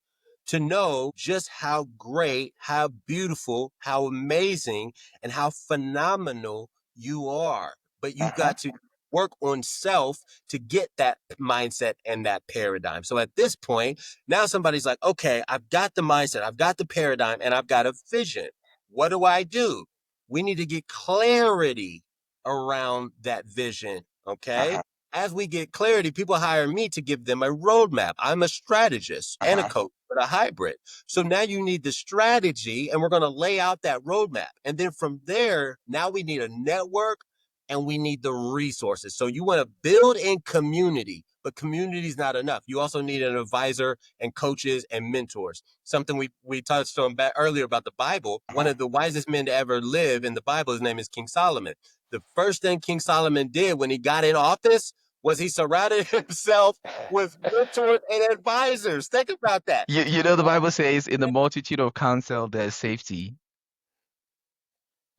to know just how great, how beautiful, how amazing, and how phenomenal you are. But you've got to work on self to get that mindset and that paradigm. So at this point, now somebody's like, okay, I've got the mindset, I've got the paradigm, and I've got a vision. What do I do? We need to get clarity around that vision. Okay. As we get clarity, people hire me to give them a roadmap. I'm a strategist and a coach, but a hybrid. So now you need the strategy, and we're going to lay out that roadmap. And then from there, now we need a network and we need the resources. So you want to build in community, but community is not enough. You also need an advisor and coaches and mentors. Something we touched on back earlier about the Bible. One of the wisest men to ever live in the Bible, his name is King Solomon. The first thing King Solomon did when he got in office was he surrounded himself with mentors and advisors. Think about that. You know, the Bible says, in the multitude of counsel, there's safety.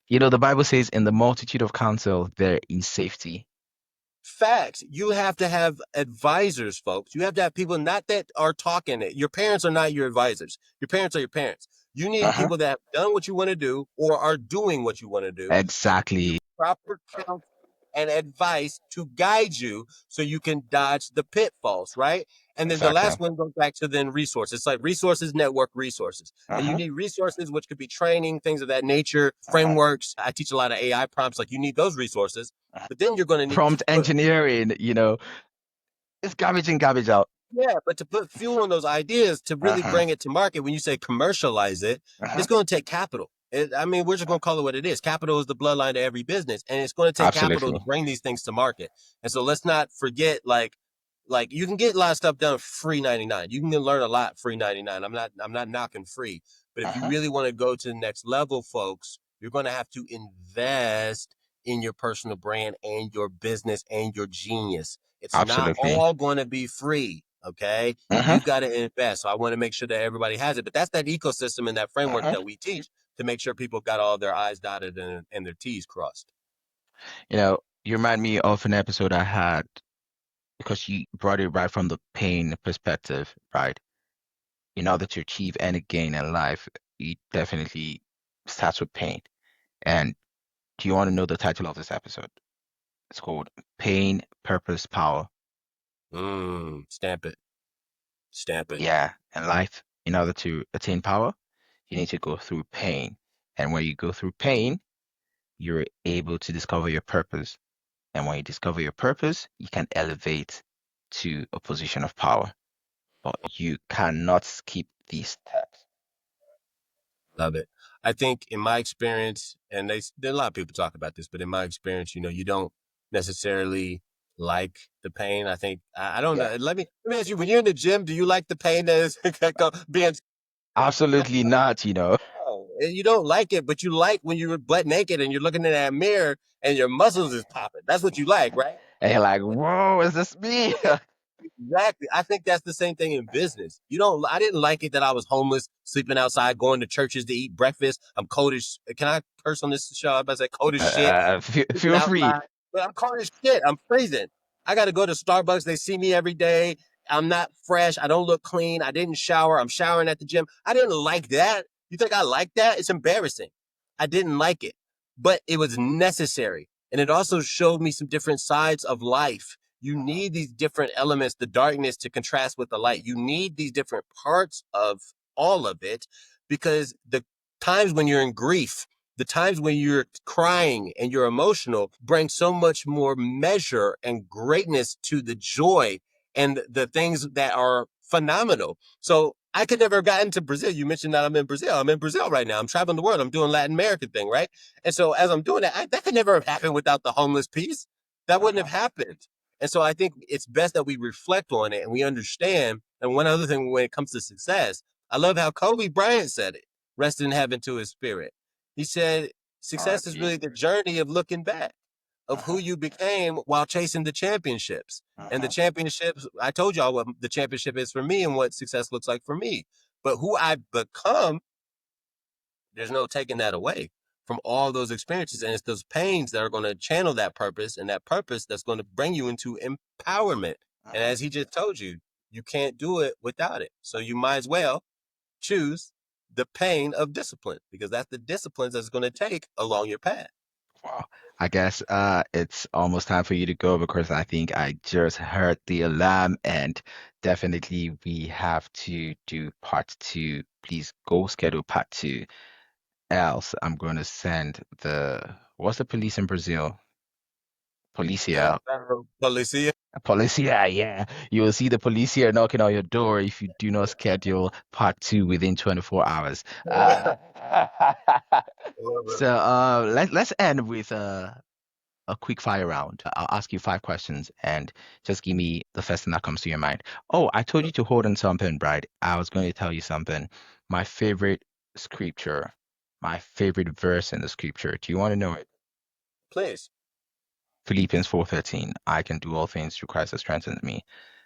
You know, the Bible says, in the multitude of counsel, there is safety. Facts. You have to have advisors, folks. You have to have people not that are talking it. Your parents are not your advisors. Your parents are your parents. You need people that have done what you want to do or are doing what you want to do. Exactly. Proper counsel and advice to guide you so you can dodge the pitfalls, right? And then the Exactly. last one goes back to then resources. It's like resources, network resources. And you need resources, which could be training, things of that nature, frameworks. I teach a lot of AI prompts. Like, you need those resources, but then you're going to need to Prompt put, engineering, you know, it's garbage in, garbage out. yeah, but to put fuel on those ideas to really bring it to market, when you say commercialize it, it's going to take capital. I mean, we're just going to call it what it is. Capital is the bloodline to every business, and it's going to take capital to Absolutely. bring these things to market. And so let's not forget, like you can get a lot of stuff done free 99. You can learn a lot free 99. I'm not knocking free, but if you really want to go to the next level, folks, you're going to have to invest in your personal brand and your business and your genius. It's not Absolutely. all going to be free. Okay. You've got to invest. So I want to make sure that everybody has it. But that's that ecosystem and that framework that we teach to make sure people got all their I's dotted and their T's crossed. You know, you remind me of an episode I had, because you brought it right from the pain perspective, right? In order to achieve any gain in life, it definitely starts with pain. And do you want to know the title of this episode? It's called Pain, Purpose, Power. Stamp it. Stamp it. Yeah, in life, in order to attain power, you need to go through pain. And when you go through pain, you're able to discover your purpose. And when you discover your purpose, you can elevate to a position of power. But you cannot skip these steps. Love it. I think in my experience, and there are a lot of people talk about this, but in my experience, you don't necessarily like the pain. I think, I don't know. Let me ask you, when you're in the gym, do you like the pain that is being, Absolutely not, you know. you don't like it, but you like when you're butt naked and you're looking in that mirror and your muscles is popping. That's what you like, right? And you're like, whoa, is this me? Exactly. I think that's the same thing in business. I didn't like it that I was homeless, sleeping outside, going to churches to eat breakfast. I'm cold as, can I curse on this show? I'm about to say cold as shit. Sleeping Feel free. outside, but I'm cold as shit. I'm freezing. I got to go to Starbucks. They see me every day. I'm not fresh. I don't look clean. I didn't shower. I'm showering at the gym. I didn't like that. You think I like that? It's embarrassing. I didn't like it, but it was necessary. And it also showed me some different sides of life. You need these different elements, the darkness to contrast with the light. You need these different parts of all of it, because times when you're in grief, the times when you're crying and you're emotional bring so much more measure and greatness to the joy and the things that are phenomenal. So I could never have gotten to Brazil. You mentioned that I'm in Brazil. I'm in Brazil right now. I'm traveling the world. I'm doing Latin American thing, right? And so as I'm doing that, that could never have happened without the homeless piece. That wouldn't have happened. And so I think it's best that we reflect on it and we understand. And one other thing when it comes to success, I love how Kobe Bryant said it, rest in heaven to his spirit. He said, success is really the journey of looking back, of who you became while chasing the championships. And the championships, I told y'all what the championship is for me and what success looks like for me. But who I become, there's no taking that away from all those experiences. And it's those pains that are going to channel that purpose and that purpose that's going to bring you into empowerment. And as he just told you, you can't do it without it. So you might as well choose the pain of discipline because that's the disciplines that's going to take along your path. Wow. I guess it's almost time for you to go because I think I just heard the alarm and definitely we have to do part two. Please go schedule part two. Else, I'm going to send what's the police in Brazil? Policia. Policia. Policia, yeah. You will see the policia knocking on your door if you do not schedule part two within 24 hours. So let's end with a quick fire round. I'll ask you 5 questions and just give me the first thing that comes to your mind. Oh, I told you to hold on something, Bride. I was going to tell you something. My favorite scripture, my favorite verse in the scripture. Do you want to know it? Please. Philippians 4:13. I can do all things through Christ that strengthens me.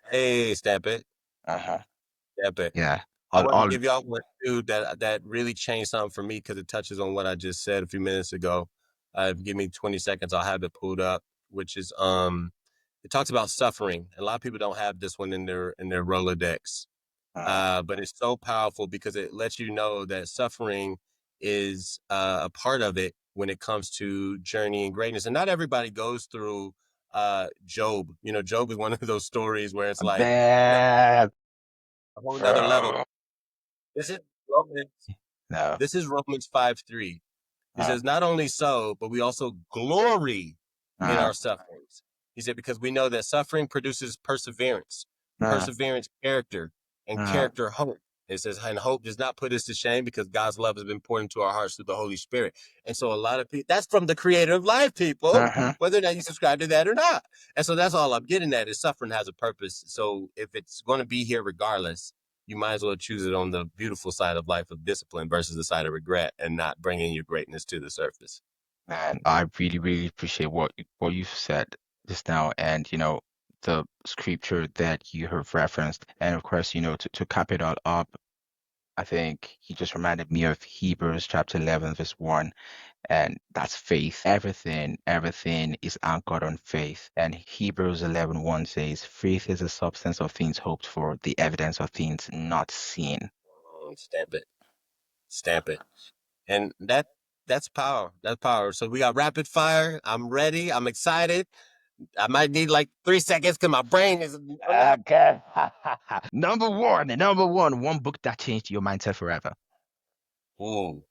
Hey, step it. Uh-huh. Step it. Yeah. I want to give y'all one too that really changed something for me because it touches on what I just said a few minutes ago. Give me 20 seconds, I'll have it pulled up, which is it talks about suffering. A lot of people don't have this one in their Rolodex. But it's so powerful because it lets you know that suffering is a part of it when it comes to journeying greatness. And not everybody goes through Job. You know, Job is one of those stories where it's like Bad. a whole nother level. This is Romans. No. This is Romans 5:3. He says, not only so, but we also glory in our sufferings. He said, because we know that suffering produces perseverance, perseverance, character, and character, hope. It says, and hope does not put us to shame because God's love has been poured into our hearts through the Holy Spirit. And so a lot of people, that's from the creator of life, people, whether or not you subscribe to that or not. And so that's all I'm getting at is suffering has a purpose. So if it's going to be here regardless, you might as well choose it on the beautiful side of life of discipline versus the side of regret and not bringing your greatness to the surface. Man, I really, really appreciate what you've said just now, and the scripture that you have referenced, and of course, to cap it all up, I think you just reminded me of Hebrews chapter 11, verse 1, and that's faith. Everything is anchored on faith. And Hebrews 11:1 says, faith is the substance of things hoped for, the evidence of things not seen. Stamp it. Stamp it. And that's power. That's power. So we got rapid fire. I'm ready. I'm excited. I might need like 3 seconds because my brain is. Okay. Number one book that changed your mindset forever. Oh,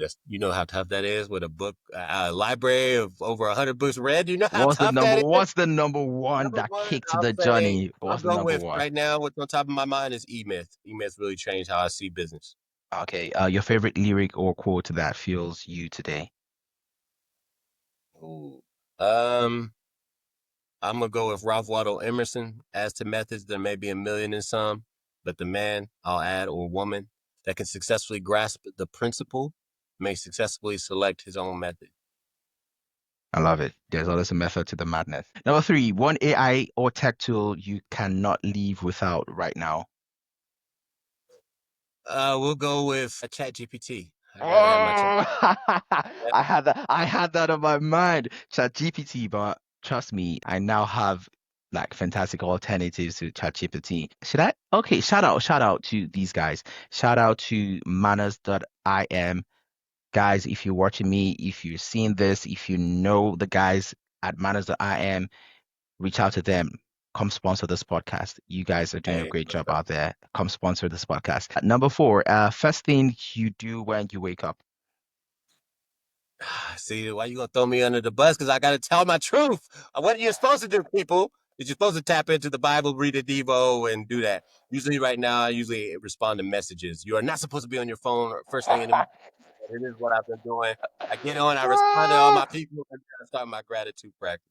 that's how tough that is with a book, a library of over 100 books read. You know how tough that is. What's the number one that kicked the journey? I'll go with right now. What's on top of my mind is E-Myth. E-Myth really changed how I see business. Okay. Your favorite lyric or quote that fuels you today? Ooh. I'm gonna go with Ralph Waldo Emerson. As to methods, there may be a million and some, but the man, I'll add, or woman that can successfully grasp the principle may successfully select his own method. I love it. There's always a method to the madness. Number 3, one AI or tech tool you cannot live without right now. We'll go with a ChatGPT. I had that on my mind, ChatGPT, but trust me, I now have like fantastic alternatives to ChatGPT. Should I? Okay, shout out to these guys. Shout out to manners.im. Guys, if you're watching me, if you're seeing this, if you know the guys at manners.im, reach out to them. come sponsor this podcast. You guys are doing a Hey, great what's job up? out there. Come sponsor this podcast. Number four, first thing you do when you wake up. See, why you gonna throw me under the bus? Because I gotta tell my truth. What are you supposed to do, people? You're supposed to tap into the Bible, read a Devo, and do that. Usually, right now, I usually respond to messages. You are not supposed to be on your phone first thing in the morning. It is what I've been doing. I get on, I respond to all my people, and then I start my gratitude practice.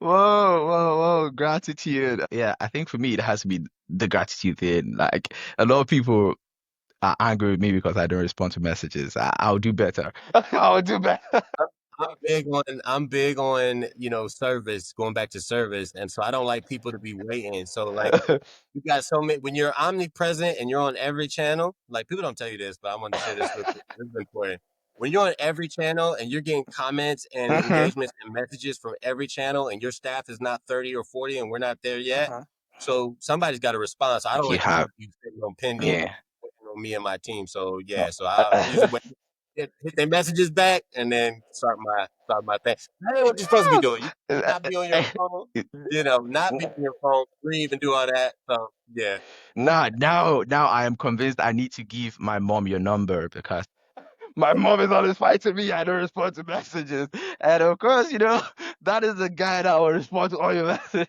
Whoa, whoa, whoa, gratitude. Yeah, I think for me, it has to be the gratitude thing. Like, a lot of people are angry with me because I don't respond to messages. I'll do better. I'll do better. I'm big on service, going back to service, and so I don't like people to be waiting. So like you got so many when you're omnipresent and you're on every channel. Like people don't tell you this, but I want to share this real quick. This is important. When you're on every channel and you're getting comments and Mhm, engagements and messages from every channel, and your staff is not 30 or 40, and we're not there yet, mhm. so somebody's got a response. I don't You like people have, to be sitting on pending yeah. waiting on me and my team. So No. yeah, so I usually wait hit their messages back and then start my thing. That ain't what you're supposed to be doing. You not be on your phone, not be on your phone, breathe and do all that. So yeah. Now I am convinced I need to give my mom your number because my mom is always fighting me. I don't respond to messages. And of course, that is the guy that will respond to all your messages.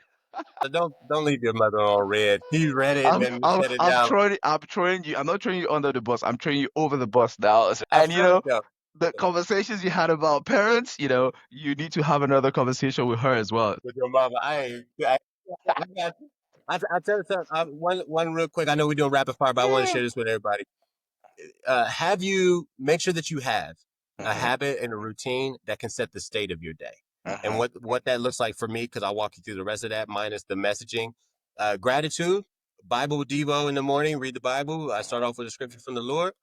So don't leave your mother on red. She read it and then shut it down. I'm throwing you. I'm not throwing you under the bus. I'm throwing you over the bus now. I And feel it though. the conversations you had about parents, you need to have another conversation with her as well. With your mama. I got you. I tell you something. One real quick. I know we're doing rapid fire, but I want to share this with everybody. Make sure that you have a Mhm, habit and a routine that can set the state of your day. And mhm, what that looks like for me, because I'll walk you through the rest of that, minus the messaging. Gratitude, Bible Devo in the morning, read the Bible. I start off with a scripture from the Lord.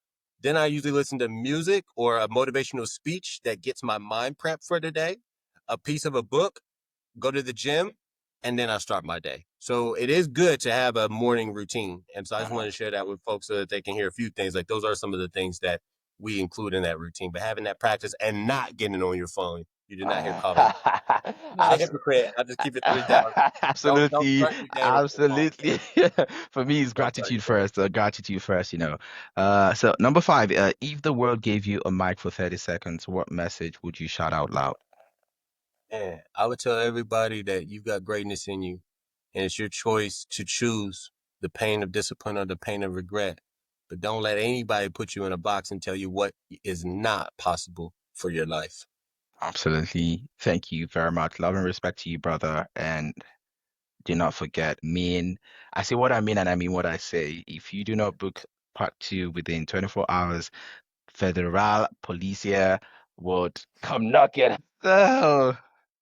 Then I usually listen to music or a motivational speech that gets my mind prepped for the day, a piece of a book, go to the gym, and then I start my day. So it is good to have a morning routine. And so I just mhm. want to share that with folks so that they can hear a few things. Like those are some of the things that we include in that routine. But having that practice and not getting on your phone. You did not hear Cauvee. Not a Abs- hypocrite. I'll just keep it 3,000. Don't Absolutely, start your day with your phone. absolutely. For me, it's Don't start gratitude your day. first. Gratitude first. So number five, if the world gave you a mic for 30 seconds, what message would you shout out loud? And I would tell everybody that you've got greatness in you. And it's your choice to choose the pain of discipline or the pain of regret. But don't let anybody put you in a box and tell you what is not possible for your life. Absolutely. Thank you very much. Love and respect to you, brother. And do not forget, I say what I mean and I mean what I say. If you do not book part two within 24 hours, Federal Policia would come knocking. So,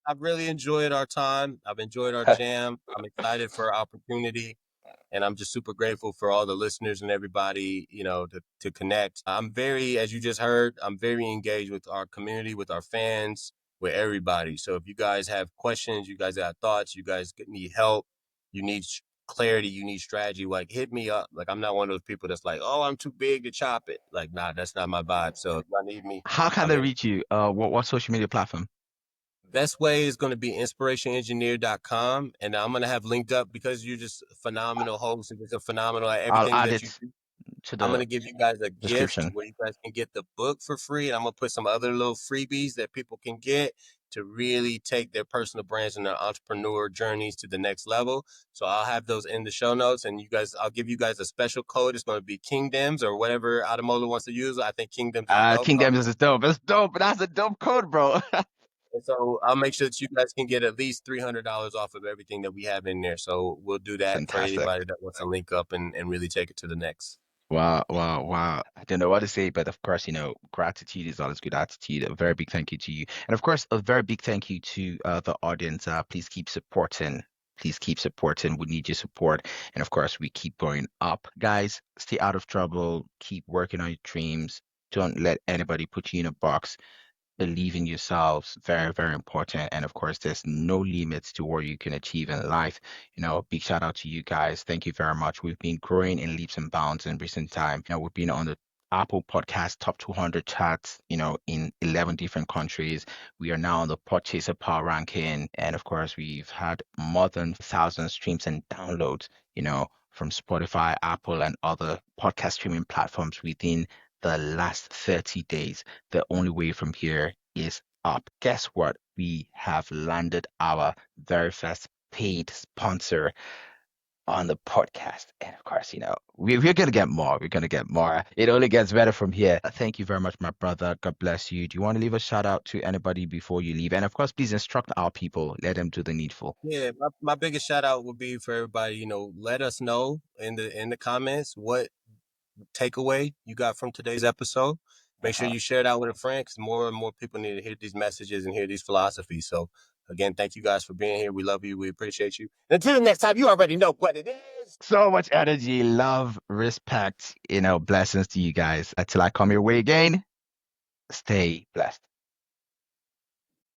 I've really enjoyed our time. I've enjoyed our jam. I'm excited for our opportunity. And I'm just super grateful for all the listeners and everybody, to connect. I'm very, as you just heard, I'm very engaged with our community, with our fans, with everybody. So if you guys have questions, you guys got thoughts, you guys need help, you need clarity, you need strategy, like hit me up. Like I'm not one of those people that's like, oh, I'm too big to chop it. Like, nah, that's not my vibe. So if y'all need me, how can I'm they here. reach you? What social media platform? Best way is going to be inspirationengineer.com. And I'm going to have linked up because you're just a phenomenal host and just a phenomenal at I'll everything add that you it do. to I'm the gonna give you guys a gift description. where you guys can get the book for free, and I'm gonna put some other little freebies that people can get to really take their personal brands and their entrepreneur journeys to the next level. So I'll have those in the show notes, and I'll give you guys a special code. It's gonna be King Dems or whatever Ademola wants to use. I think King Dems is dope. King Dems is dope. It's dope. That's a dope code, bro. And so I'll make sure that you guys can get at least $300 off of everything that we have in there. So we'll do that for Fantastic. anybody that wants to link up and really take it to the next. Wow, wow, wow. I don't know what to say, but of course, gratitude is always good attitude. A very big thank you to you. And of course, a very big thank you to the audience. Please keep supporting. Please keep supporting. We need your support. And of course, we keep going up. Guys, stay out of trouble. Keep working on your dreams. Don't let anybody put you in a box. Believe in yourselves. Very, very important. And of course, there's no limits to what you can achieve in life. Big shout out to you guys. Thank you very much. We've been growing in leaps and bounds in recent time. We've been on the Apple Podcast top 200 charts, in 11 different countries. We are now on the Podchaser Power Ranking. And of course, we've had more than 1,000 streams and downloads, from Spotify, Apple, and other podcast streaming platforms within the last 30 days. The only way from here is up. Guess what? We have landed our very first paid sponsor on the podcast. And of course, we're going to get more. We're going to get more. It only gets better from here. Thank you very much, my brother. God bless you. Do you want to leave a shout out to anybody before you leave? And of course, please instruct our people. Let them do the needful. Yeah, my biggest shout out would be for everybody, let us know in the comments what takeaway you got from today's episode. Make sure you share it out with a friend, because more and more people need to hear these messages and hear these philosophies. So again, thank you guys for being here. We love you. We appreciate you. Until the next time, you already know what it is. So much energy, love, respect, blessings to you guys. Until I come your way again, stay blessed.